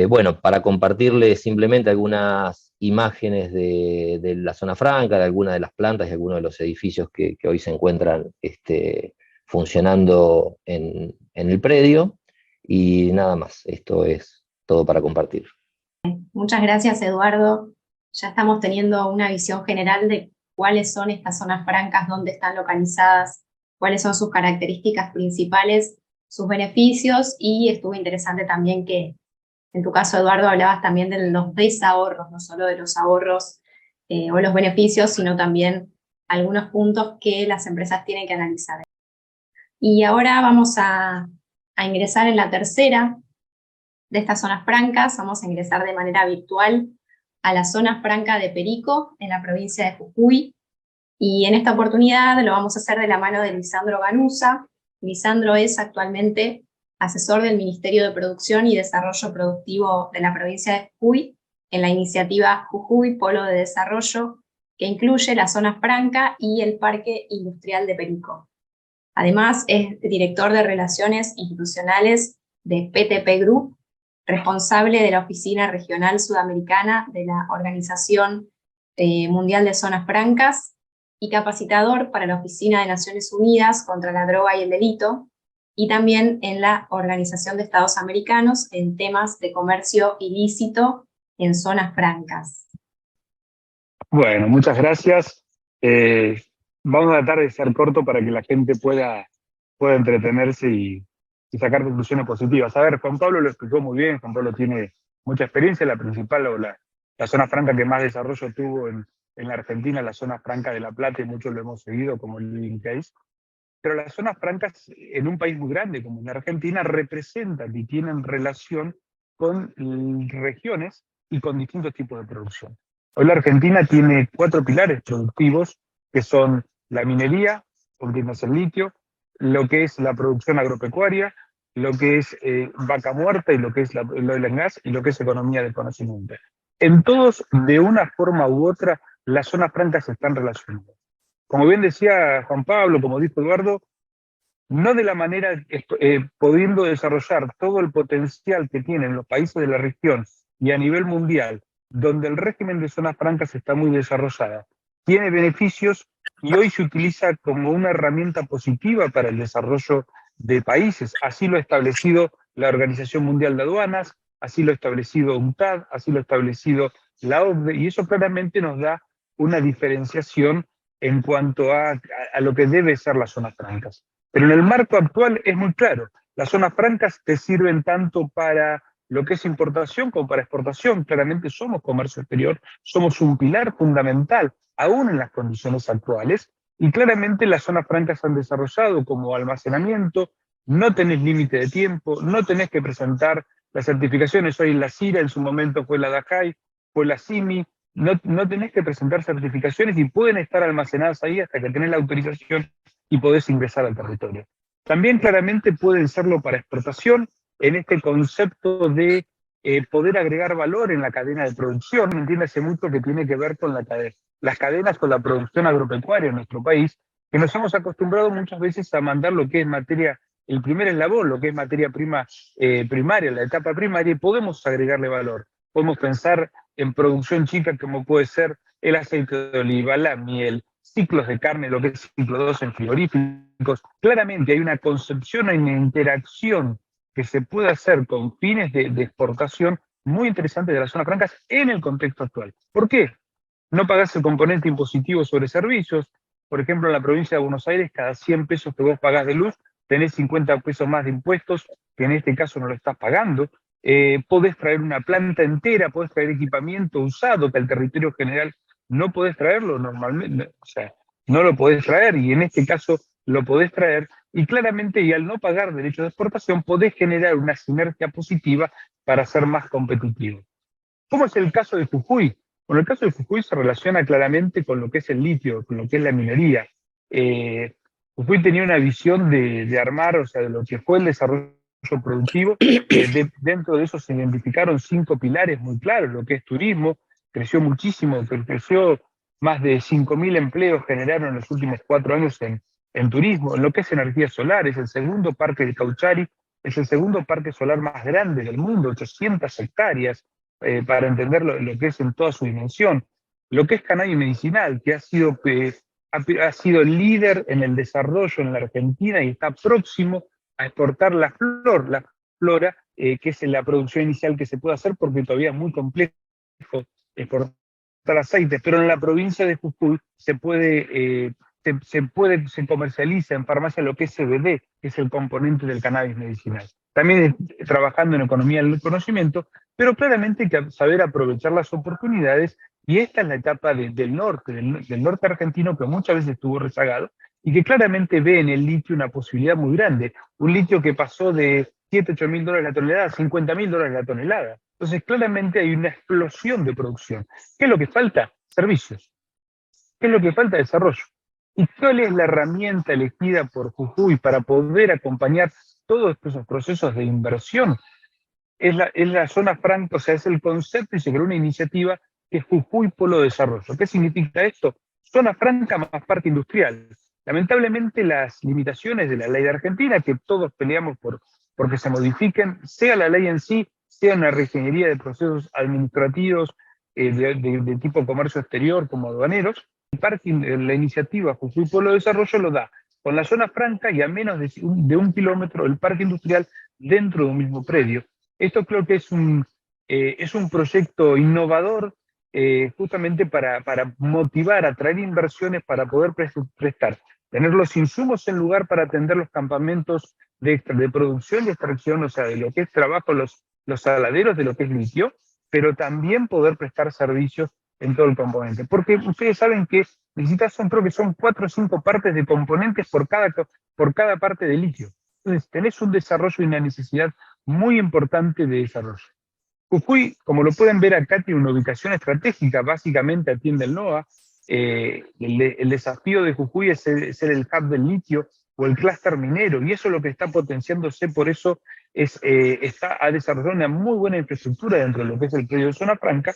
Bueno, para compartirles simplemente algunas imágenes de la zona franca, de algunas de las plantas y algunos de los edificios que hoy se encuentran funcionando en el predio, y nada más, esto es todo para compartir. Muchas gracias, Eduardo. Ya estamos teniendo una visión general de cuáles son estas zonas francas, dónde están localizadas, cuáles son sus características principales, sus beneficios, y estuvo interesante también que en tu caso, Eduardo, hablabas también de los desahorros, no solo de los ahorros o los beneficios, sino también algunos puntos que las empresas tienen que analizar. Y ahora vamos a ingresar en la tercera de estas zonas francas. Vamos a ingresar de manera virtual a la zona franca de Perico, en la provincia de Jujuy. Y en esta oportunidad lo vamos a hacer de la mano de Lisandro Ganuza. Lisandro es actualmente asesor del Ministerio de Producción y Desarrollo Productivo de la provincia de Jujuy, en la iniciativa Jujuy Polo de Desarrollo, que incluye la zona franca y el Parque Industrial de Perico. Además, es director de Relaciones Institucionales de PTP Group, responsable de la Oficina Regional Sudamericana de la Organización Mundial de Zonas Francas y capacitador para la Oficina de Naciones Unidas contra la Droga y el Delito, y también en la Organización de Estados Americanos en temas de comercio ilícito en zonas francas. Bueno, muchas gracias. Vamos a tratar de ser corto para que la gente pueda entretenerse y sacar conclusiones positivas. A ver, Juan Pablo lo explicó muy bien, Juan Pablo tiene mucha experiencia, la principal o la zona franca que más desarrollo tuvo en la Argentina, la zona franca de La Plata, y muchos lo hemos seguido como el Living Case. Pero las zonas francas en un país muy grande como la Argentina representan y tienen relación con regiones y con distintos tipos de producción. Hoy la Argentina tiene 4 pilares productivos, que son la minería, donde el litio, lo que es la producción agropecuaria, lo que es vaca muerta y lo que es el oil and gas y lo que es economía del conocimiento. En todos, de una forma u otra, las zonas francas están relacionadas. Como bien decía Juan Pablo, como dijo Eduardo, no de la manera pudiendo desarrollar todo el potencial que tienen los países de la región y a nivel mundial, donde el régimen de zonas francas está muy desarrollada, tiene beneficios y hoy se utiliza como una herramienta positiva para el desarrollo de países. Así lo ha establecido la Organización Mundial de Aduanas, así lo ha establecido UNCTAD, así lo ha establecido la OCDE, y eso claramente nos da una diferenciación en cuanto a lo que debe ser las zonas francas. Pero en el marco actual es muy claro, las zonas francas te sirven tanto para lo que es importación como para exportación. Claramente somos comercio exterior, somos un pilar fundamental, aún en las condiciones actuales, y claramente las zonas francas se han desarrollado como almacenamiento, no tenés límite de tiempo, no tenés que presentar las certificaciones. Hoy la CIRA, en su momento fue la DACAI, fue la CIMI, no tenés que presentar certificaciones y pueden estar almacenadas ahí hasta que tenés la autorización y podés ingresar al territorio. También claramente pueden serlo para exportación, en este concepto de poder agregar valor en la cadena de producción. Entiéndase mucho que tiene que ver con las cadenas, con la producción agropecuaria en nuestro país, que nos hemos acostumbrado muchas veces a mandar lo que es materia, el primer eslabón, lo que es materia prima primaria, la etapa primaria, y podemos agregarle valor. Podemos pensar en producción chica como puede ser el aceite de oliva, la miel, ciclos de carne, lo que es ciclo 2 en frigoríficos. Claramente hay una concepción, hay una interacción que se puede hacer con fines de exportación muy interesante de las zonas francas en el contexto actual. ¿Por qué? No pagás el componente impositivo sobre servicios. Por ejemplo, en la provincia de Buenos Aires, cada 100 pesos que vos pagás de luz, tenés 50 pesos más de impuestos, que en este caso no lo estás pagando. Podés traer una planta entera, podés traer equipamiento usado, que al territorio general no podés traerlo normalmente, o sea, no lo podés traer, y en este caso lo podés traer, y claramente, y al no pagar derechos de exportación, podés generar una sinergia positiva para ser más competitivo. ¿Cómo es el caso de Jujuy? Bueno, el caso de Jujuy se relaciona claramente con lo que es el litio, con lo que es la minería. Jujuy tenía una visión de armar, o sea, de lo que fue el desarrollo productivo. Dentro de eso se identificaron 5 pilares muy claros, lo que es turismo, creció muchísimo, creció más de 5.000 empleos generaron en los últimos 4 años en turismo. En lo que es energía solar, es el segundo parque de Cauchari, es el segundo parque solar más grande del mundo, 800 hectáreas, para entender lo que es en toda su dimensión. Lo que es cannabis medicinal, que ha sido líder en el desarrollo en la Argentina y está próximo a exportar la flora, que es la producción inicial que se puede hacer, porque todavía es muy complejo exportar aceite, pero en la provincia de Jujuy se comercializa en farmacia lo que es CBD, que es el componente del cannabis medicinal. También trabajando en economía del conocimiento, pero claramente hay que saber aprovechar las oportunidades, y esta es la etapa del norte argentino, que muchas veces estuvo rezagado, y que claramente ve en el litio una posibilidad muy grande. Un litio que pasó de $7.000 a $8.000 la tonelada a $50.000 la tonelada. Entonces claramente hay una explosión de producción. ¿Qué es lo que falta? Servicios. ¿Qué es lo que falta? Desarrollo. ¿Y cuál es la herramienta elegida por Jujuy para poder acompañar todos esos procesos de inversión? Es la zona franca, o sea, es el concepto y se creó una iniciativa que es Jujuy Polo de Desarrollo. ¿Qué significa esto? Zona franca más parque industrial. Lamentablemente las limitaciones de la ley de Argentina, que todos peleamos porque se modifiquen, sea la ley en sí, sea una reingeniería de procesos administrativos de tipo comercio exterior como aduaneros, la iniciativa Jujuy Polo de Desarrollo lo da con la zona franca y a menos de un kilómetro el parque industrial dentro de un mismo predio. Esto creo que es un proyecto innovador justamente para motivar, atraer inversiones para poder prestar, tener los insumos en lugar para atender los campamentos de producción y extracción, o sea, de lo que es trabajo, los saladeros, de lo que es litio, pero también poder prestar servicios en todo el componente. Porque ustedes saben que creo que son 4 o 5 partes de componentes por cada parte de litio. Entonces, tenés un desarrollo y una necesidad muy importante de desarrollo. Jujuy, como lo pueden ver acá, tiene una ubicación estratégica, básicamente atiende el NOA. El desafío de Jujuy es ser el hub del litio o el clúster minero, y eso es lo que está potenciándose, por eso ha desarrollado una muy buena infraestructura dentro de lo que es el predio de Zona Franca,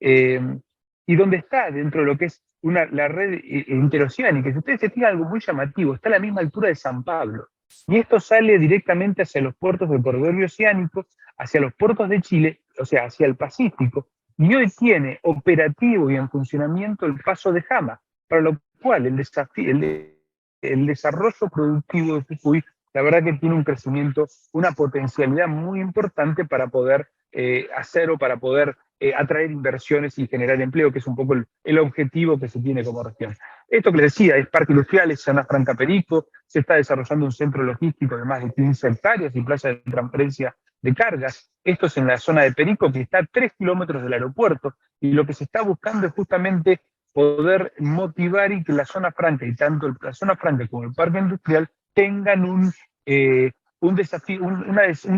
y donde está dentro de lo que es la red interoceánica. Si ustedes se fijan, algo muy llamativo, está a la misma altura de San Pablo. Y esto sale directamente hacia los puertos del corredor bioceánico, hacia los puertos de Chile, o sea, hacia el Pacífico, y hoy tiene operativo y en funcionamiento el paso de Jama, para lo cual el desarrollo productivo de Jujuy, la verdad que tiene un crecimiento, una potencialidad muy importante para poder hacer o para poder atraer inversiones y generar empleo, que es un poco el objetivo que se tiene como región. Esto que les decía, es parque industrial, es zona franca Perico, se está desarrollando un centro logístico de más de 15 hectáreas y playa de transferencia de cargas. Esto es en la zona de Perico, que está a 3 kilómetros del aeropuerto, y lo que se está buscando es justamente poder motivar y que la zona franca, y tanto la zona franca como el parque industrial, tengan un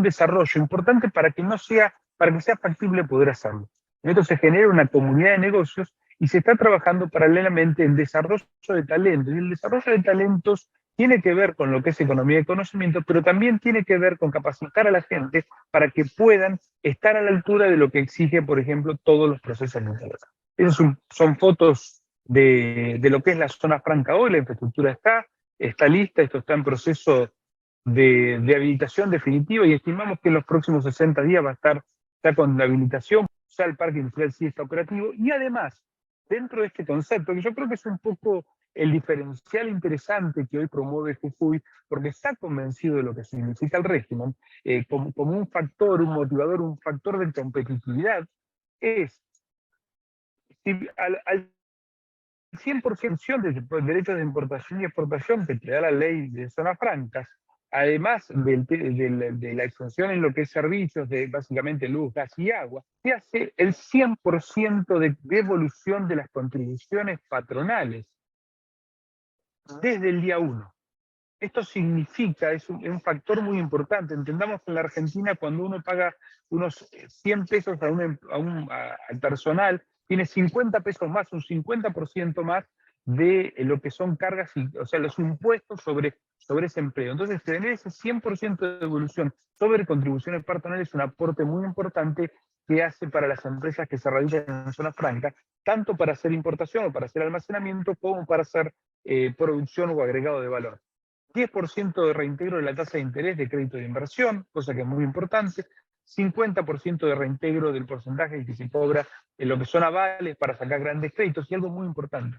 desarrollo importante para que sea factible poder hacerlo. Entonces se genera una comunidad de negocios y se está trabajando paralelamente en desarrollo de talentos. Y el desarrollo de talentos tiene que ver con lo que es economía de conocimiento, pero también tiene que ver con capacitar a la gente para que puedan estar a la altura de lo que exige, por ejemplo, todos los procesos nucleares. Esas son fotos de lo que es la zona franca hoy. La infraestructura está lista, esto está en proceso de habilitación definitiva, y estimamos que en los próximos 60 días va a estar ya con la habilitación, ya el parque industrial sí está operativo, y además, dentro de este concepto, que yo creo que es un poco el diferencial interesante que hoy promueve Jujuy, porque está convencido de lo que significa el régimen, como un factor, un motivador, un factor de competitividad, es al 100% de derechos de importación y exportación que te da la ley de zonas francas, además de la exención en lo que es servicios de básicamente luz, gas y agua, se hace el 100% de devolución de las contribuciones patronales desde el día 1. Esto significa, es un factor muy importante. Entendamos que en la Argentina, cuando uno paga unos 100 pesos al personal, tiene 50 pesos más, un 50% más de lo que son cargas, o sea, los impuestos sobre ese empleo. Entonces, tener ese 100% de devolución sobre contribuciones patronales es un aporte muy importante que hace para las empresas que se radican en zona franca, tanto para hacer importación o para hacer almacenamiento, como para hacer producción o agregado de valor. 10% de reintegro de la tasa de interés de crédito de inversión, cosa que es muy importante, 50% de reintegro del porcentaje que se cobra en lo que son avales para sacar grandes créditos, y algo muy importante,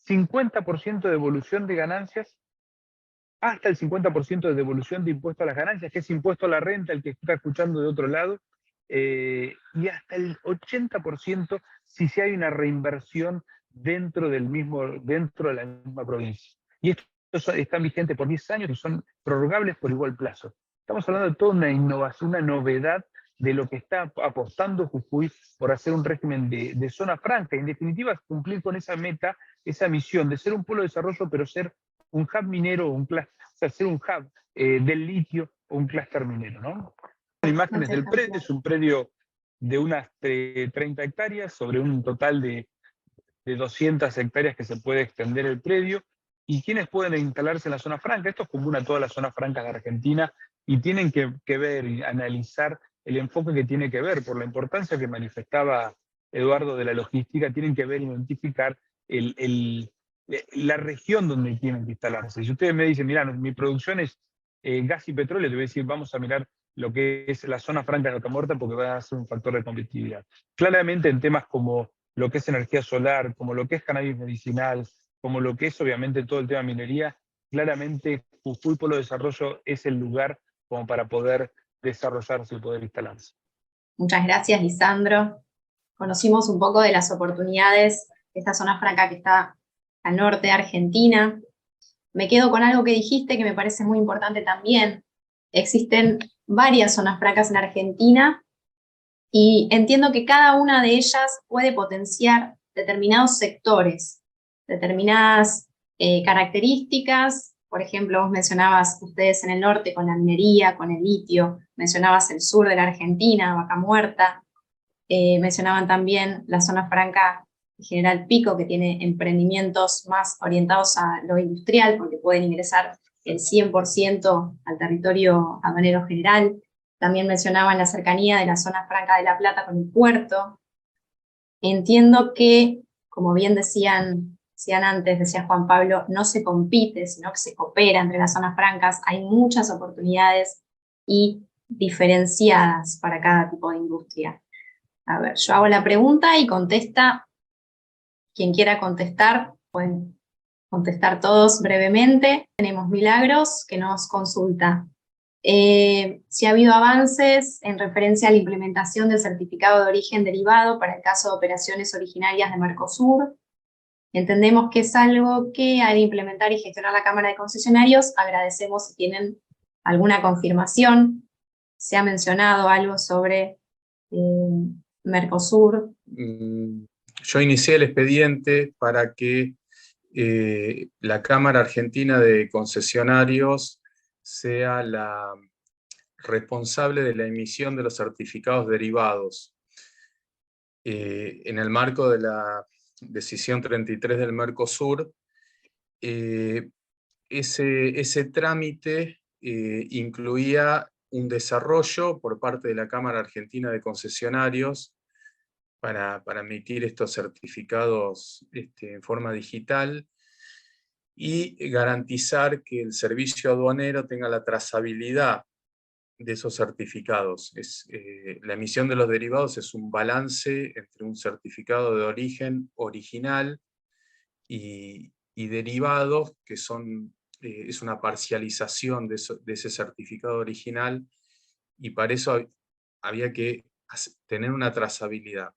50% de devolución de ganancias, hasta el 50% de devolución de impuesto a las ganancias, que es impuesto a la renta, el que está escuchando de otro lado, y hasta el 80% si se hay una reinversión dentro de la misma provincia. Y esto están vigentes por 10 años y son prorrogables por igual plazo. Estamos hablando de toda una innovación, una novedad de lo que está apostando Jujuy por hacer un régimen de zona franca. En definitiva, cumplir con esa meta, esa misión de ser un polo de desarrollo, pero ser un hub minero, o sea, ser un hub del litio o un clúster minero, ¿no? Imágenes del predio, es un predio de unas 30 hectáreas sobre un total de 200 hectáreas que se puede extender el predio. y quiénes pueden instalarse en la zona franca. Esto es común a todas las zonas francas de Argentina, y tienen que ver y analizar el enfoque que tiene que ver, por la importancia que manifestaba Eduardo de la logística, tienen que ver, identificar la región donde tienen que instalarse. Si ustedes me dicen, mirá, mi producción es gas y petróleo, te voy a decir, vamos a mirar lo que es la zona franca de Vaca Muerta, porque va a ser un factor de competitividad. Claramente en temas como lo que es energía solar, como lo que es cannabis medicinal, como lo que es obviamente todo el tema minería, claramente Jujuy Polo de Desarrollo es el lugar como para poder desarrollarse y poder instalarse. Muchas gracias, Lisandro. Conocimos un poco de las oportunidades de esta zona franca que está al norte de Argentina. Me quedo con algo que dijiste que me parece muy importante también. Existen varias zonas francas en Argentina y entiendo que cada una de ellas puede potenciar determinados sectores, determinadas características. Por ejemplo, vos mencionabas ustedes en el norte con la minería, con el litio, mencionabas el sur de la Argentina, Vaca Muerta, mencionaban también la zona franca de General Pico, que tiene emprendimientos más orientados a lo industrial, porque pueden ingresar el 100% al territorio aduanero general. También mencionaban la cercanía de la zona franca de La Plata con el puerto. Entiendo que, como bien decían antes, decía Juan Pablo, no se compite, sino que se coopera entre las zonas francas. Hay muchas oportunidades y diferenciadas para cada tipo de industria. A ver, yo hago la pregunta y contesta quien quiera contestar. Pueden contestar todos brevemente. Tenemos Milagros, que nos consulta si ha habido avances en referencia a la implementación del certificado de origen derivado para el caso de operaciones originarias de Mercosur. Entendemos que es algo que ha de implementar y gestionar la Cámara de Concesionarios. Agradecemos si tienen alguna confirmación. Se ha mencionado algo sobre Mercosur. Yo inicié el expediente para que la Cámara Argentina de Concesionarios sea la responsable de la emisión de los certificados derivados. En el marco de la decisión 33 del Mercosur, ese trámite incluía un desarrollo por parte de la Cámara Argentina de Concesionarios para emitir estos certificados en forma digital y garantizar que el servicio aduanero tenga la trazabilidad de esos certificados. La emisión de los derivados es un balance entre un certificado de origen original y derivados, que es una parcialización de ese certificado original, y para eso había que tener una trazabilidad.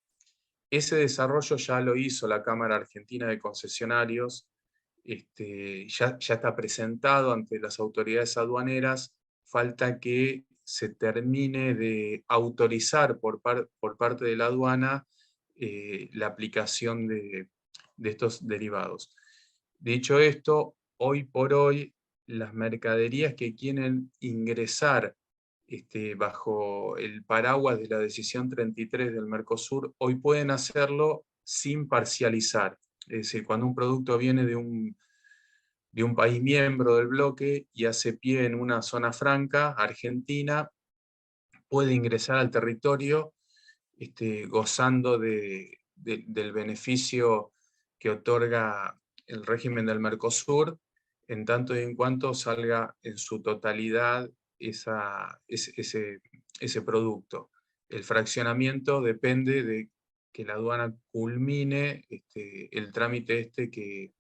Ese desarrollo ya lo hizo la Cámara Argentina de Concesionarios, ya está presentado ante las autoridades aduaneras. Falta que se termine de autorizar por parte de la aduana la aplicación de estos derivados. Dicho esto, hoy por hoy, las mercaderías que quieren ingresar bajo el paraguas de la decisión 33 del Mercosur, hoy pueden hacerlo sin parcializar. Es decir, cuando un producto viene de un país miembro del bloque y hace pie en una zona franca, Argentina, puede ingresar al territorio gozando del beneficio que otorga el régimen del Mercosur, en tanto y en cuanto salga en su totalidad ese producto. El fraccionamiento depende de que la aduana culmine el trámite que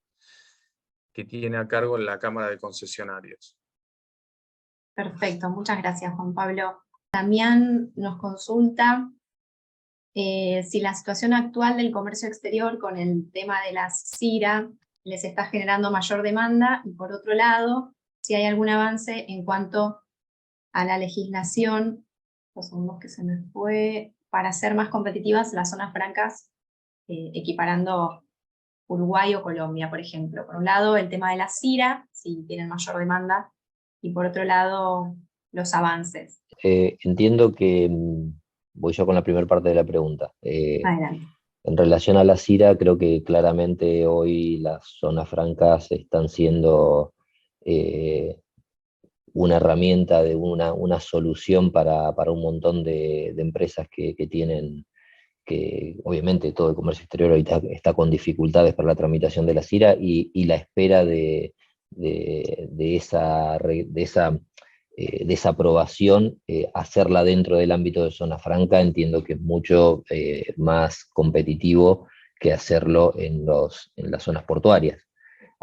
tiene a cargo la Cámara de Concesionarios. Perfecto, muchas gracias, Juan Pablo. También nos consulta si la situación actual del comercio exterior con el tema de las CIRA les está generando mayor demanda, y por otro lado, si hay algún avance en cuanto a la legislación, los segundos que se me fue, para hacer más competitivas las zonas francas, equiparando Uruguay o Colombia, por ejemplo. Por un lado, el tema de la CIRA, si tienen mayor demanda, y por otro lado, los avances. Entiendo que voy yo con la primera parte de la pregunta. Adelante. En relación a la CIRA, creo que claramente hoy las zonas francas están siendo una herramienta, una solución para un montón de empresas que tienen, que obviamente todo el comercio exterior ahorita está con dificultades para la tramitación de la CIRA, y la espera de esa aprobación, hacerla dentro del ámbito de zona franca, entiendo que es mucho más competitivo que hacerlo en las zonas portuarias.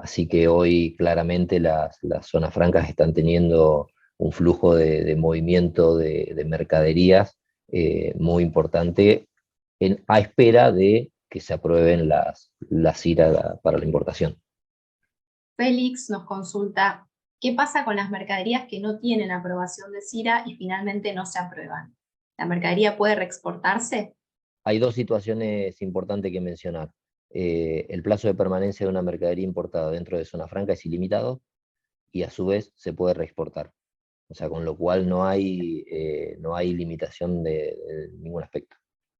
Así que hoy claramente las zonas francas están teniendo un flujo de movimiento de mercaderías muy importante, a espera de que se aprueben las CIRA para la importación. Félix nos consulta, ¿qué pasa con las mercaderías que no tienen aprobación de CIRA y finalmente no se aprueban? ¿La mercadería puede reexportarse? Hay dos situaciones importantes que mencionar. El plazo de permanencia de una mercadería importada dentro de zona franca es ilimitado, y a su vez se puede reexportar. O sea, con lo cual no hay limitación de ningún aspecto.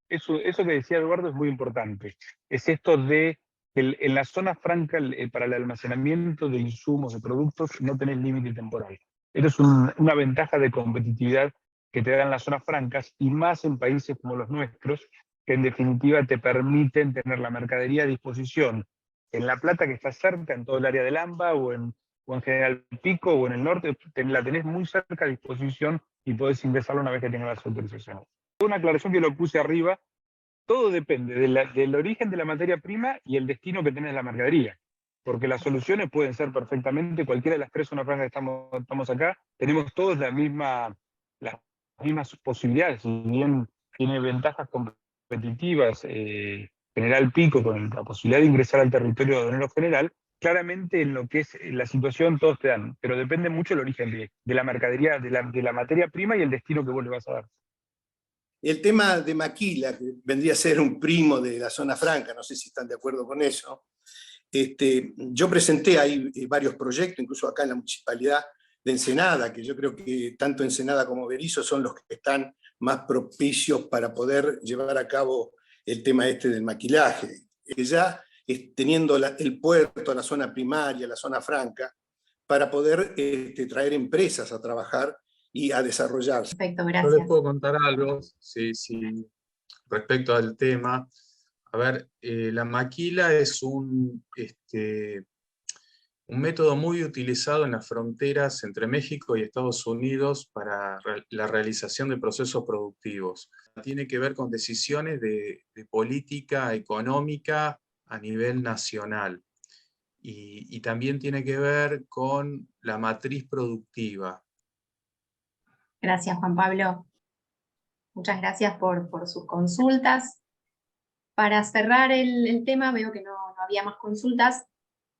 Eso que decía Eduardo es muy importante. Es esto de que en la zona franca, para el almacenamiento de insumos, de productos, no tenés límite temporal. Eso es una ventaja de competitividad que te dan las zonas francas, y más en países como los nuestros, que en definitiva te permiten tener la mercadería a disposición en La Plata, que está cerca, en todo el área del AMBA, o en General Pico, o en el norte, la tenés muy cerca a disposición y podés ingresarla una vez que tengas las autorizaciones. Una aclaración que lo puse arriba: todo depende del origen de la materia prima y el destino que tenés la mercadería. Porque las soluciones pueden ser perfectamente cualquiera de las tres zonas francas que estamos acá. Tenemos todos las mismas posibilidades. Si bien tiene ventajas competitivas General Pico, con la posibilidad de ingresar al territorio aduanero general, claramente en lo que es la situación todos te dan. Pero depende mucho el origen de la mercadería, de la materia prima y el destino que vos le vas a dar. El tema de Maquila, que vendría a ser un primo de la zona franca, no sé si están de acuerdo con eso. Yo presenté ahí varios proyectos, incluso acá en la municipalidad de Ensenada, que yo creo que tanto Ensenada como Berisso son los que están más propicios para poder llevar a cabo el tema del maquilaje. Ya teniendo el puerto, la zona primaria, la zona franca, para poder traer empresas a trabajar y a desarrollarse. Perfecto, Yo gracias. les puedo contar algo, sí, respecto al tema. A ver, la maquila es un método muy utilizado en las fronteras entre México y Estados Unidos para la realización de procesos productivos. Tiene que ver con decisiones de política económica a nivel nacional. Y también tiene que ver con la matriz productiva. Gracias, Juan Pablo. Muchas gracias por sus consultas. Para cerrar el tema, veo que no había más consultas.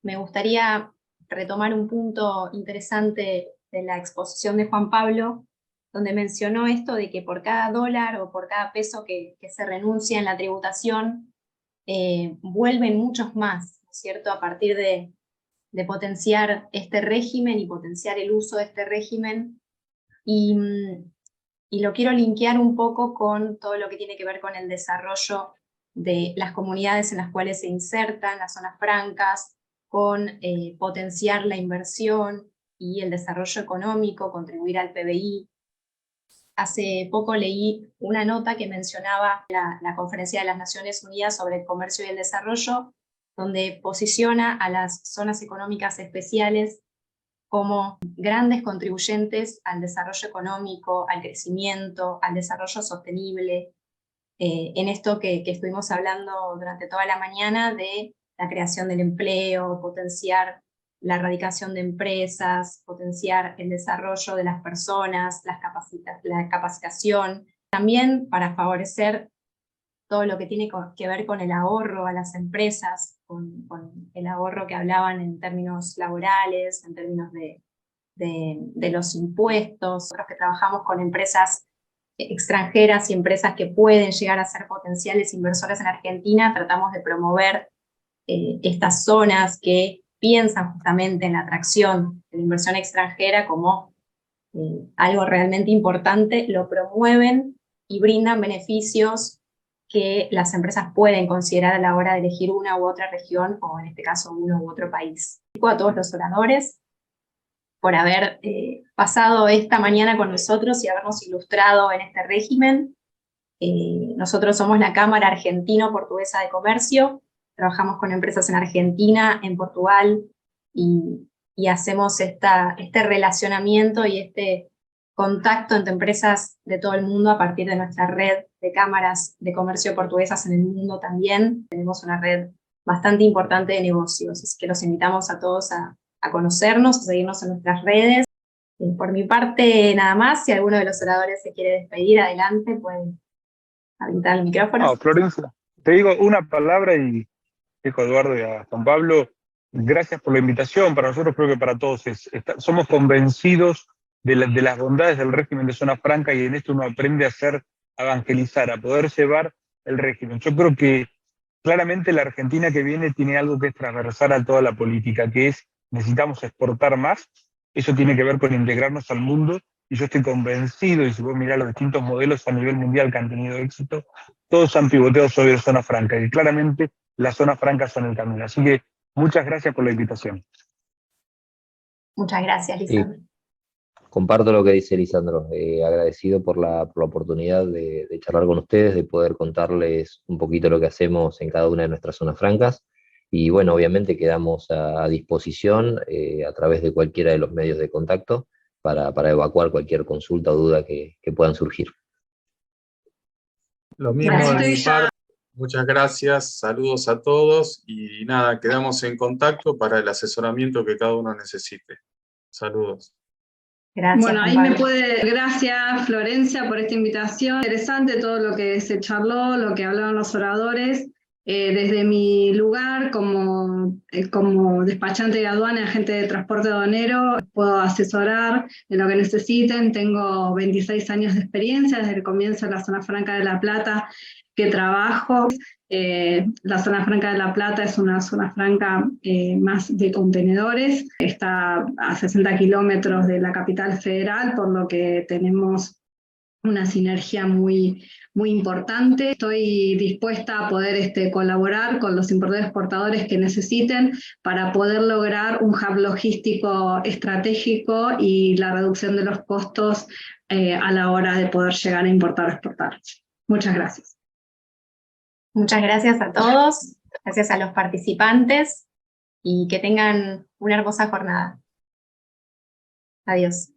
Me gustaría retomar un punto interesante de la exposición de Juan Pablo, donde mencionó esto de que por cada dólar o por cada peso que se renuncia en la tributación, vuelven muchos más, ¿no es cierto?, a partir de potenciar este régimen y potenciar el uso de este régimen. Y lo quiero linkear un poco con todo lo que tiene que ver con el desarrollo de las comunidades en las cuales se insertan las zonas francas, con potenciar la inversión y el desarrollo económico, contribuir al PBI. Hace poco leí una nota que mencionaba la Conferencia de las Naciones Unidas sobre el Comercio y el Desarrollo, donde posiciona a las zonas económicas especiales como grandes contribuyentes al desarrollo económico, al crecimiento, al desarrollo sostenible, en esto que estuvimos hablando durante toda la mañana de la creación del empleo, potenciar la erradicación de empresas, potenciar el desarrollo de las personas, la capacitación, también para favorecer todo lo que tiene que ver con el ahorro a las empresas, con el ahorro que hablaban en términos laborales, en términos de los impuestos. Nosotros que trabajamos con empresas extranjeras y empresas que pueden llegar a ser potenciales inversores en Argentina, tratamos de promover estas zonas que piensan justamente en la atracción de la inversión extranjera como algo realmente importante, lo promueven y brindan beneficios que las empresas pueden considerar a la hora de elegir una u otra región, o en este caso uno u otro país. A todos los oradores por haber pasado esta mañana con nosotros y habernos ilustrado en este régimen. Nosotros somos la Cámara Argentino-Portuguesa de Comercio, trabajamos con empresas en Argentina, en Portugal, y hacemos este relacionamiento y este contacto entre empresas de todo el mundo a partir de nuestra red de cámaras de comercio portuguesas en el mundo también. Tenemos una red bastante importante de negocios, así que los invitamos a todos a conocernos, a seguirnos en nuestras redes. Por mi parte, nada más. Si alguno de los oradores se quiere despedir, adelante, pueden habilitar el micrófono. No, Florencia, te digo una palabra y dejo a Eduardo y a Juan Pablo. Gracias por la invitación. Para nosotros, creo que para todos, somos convencidos de las bondades del régimen de zona franca, y en esto uno aprende a evangelizar, a poder llevar el régimen. Yo creo que claramente la Argentina que viene tiene algo que es transversal a toda la política, que es necesitamos exportar más. Eso tiene que ver con integrarnos al mundo, y yo estoy convencido, y si vos mirás los distintos modelos a nivel mundial que han tenido éxito, todos han pivoteado sobre la zona franca, y claramente las zonas francas son el camino. Así que muchas gracias por la invitación. Muchas gracias, Lisandro. Comparto lo que dice Lisandro, agradecido por la oportunidad de charlar con ustedes, de poder contarles un poquito lo que hacemos en cada una de nuestras zonas francas, y bueno, obviamente quedamos a disposición a través de cualquiera de los medios de contacto para evacuar cualquier consulta o duda que puedan surgir. Lo mismo de mi parte. Muchas gracias, saludos a todos, y nada, quedamos en contacto para el asesoramiento que cada uno necesite. Saludos. Gracias, bueno, ahí Juan me Pablo. Gracias, Florencia, por esta invitación. Interesante todo lo que se charló, lo que hablaron los oradores. Desde mi lugar como despachante de aduana y agente de transporte aduanero, puedo asesorar en lo que necesiten. Tengo 26 años de experiencia desde el comienzo de la Zona Franca de La Plata que trabajo. La Zona Franca de La Plata es una zona franca más de contenedores. Está a 60 kilómetros de la capital federal, por lo que tenemos una sinergia muy importante. Estoy dispuesta a poder colaborar con los importadores exportadores que necesiten para poder lograr un hub logístico estratégico y la reducción de los costos a la hora de poder llegar a importar o exportar. Muchas gracias. Muchas gracias a todos, gracias a los participantes, y que tengan una hermosa jornada. Adiós.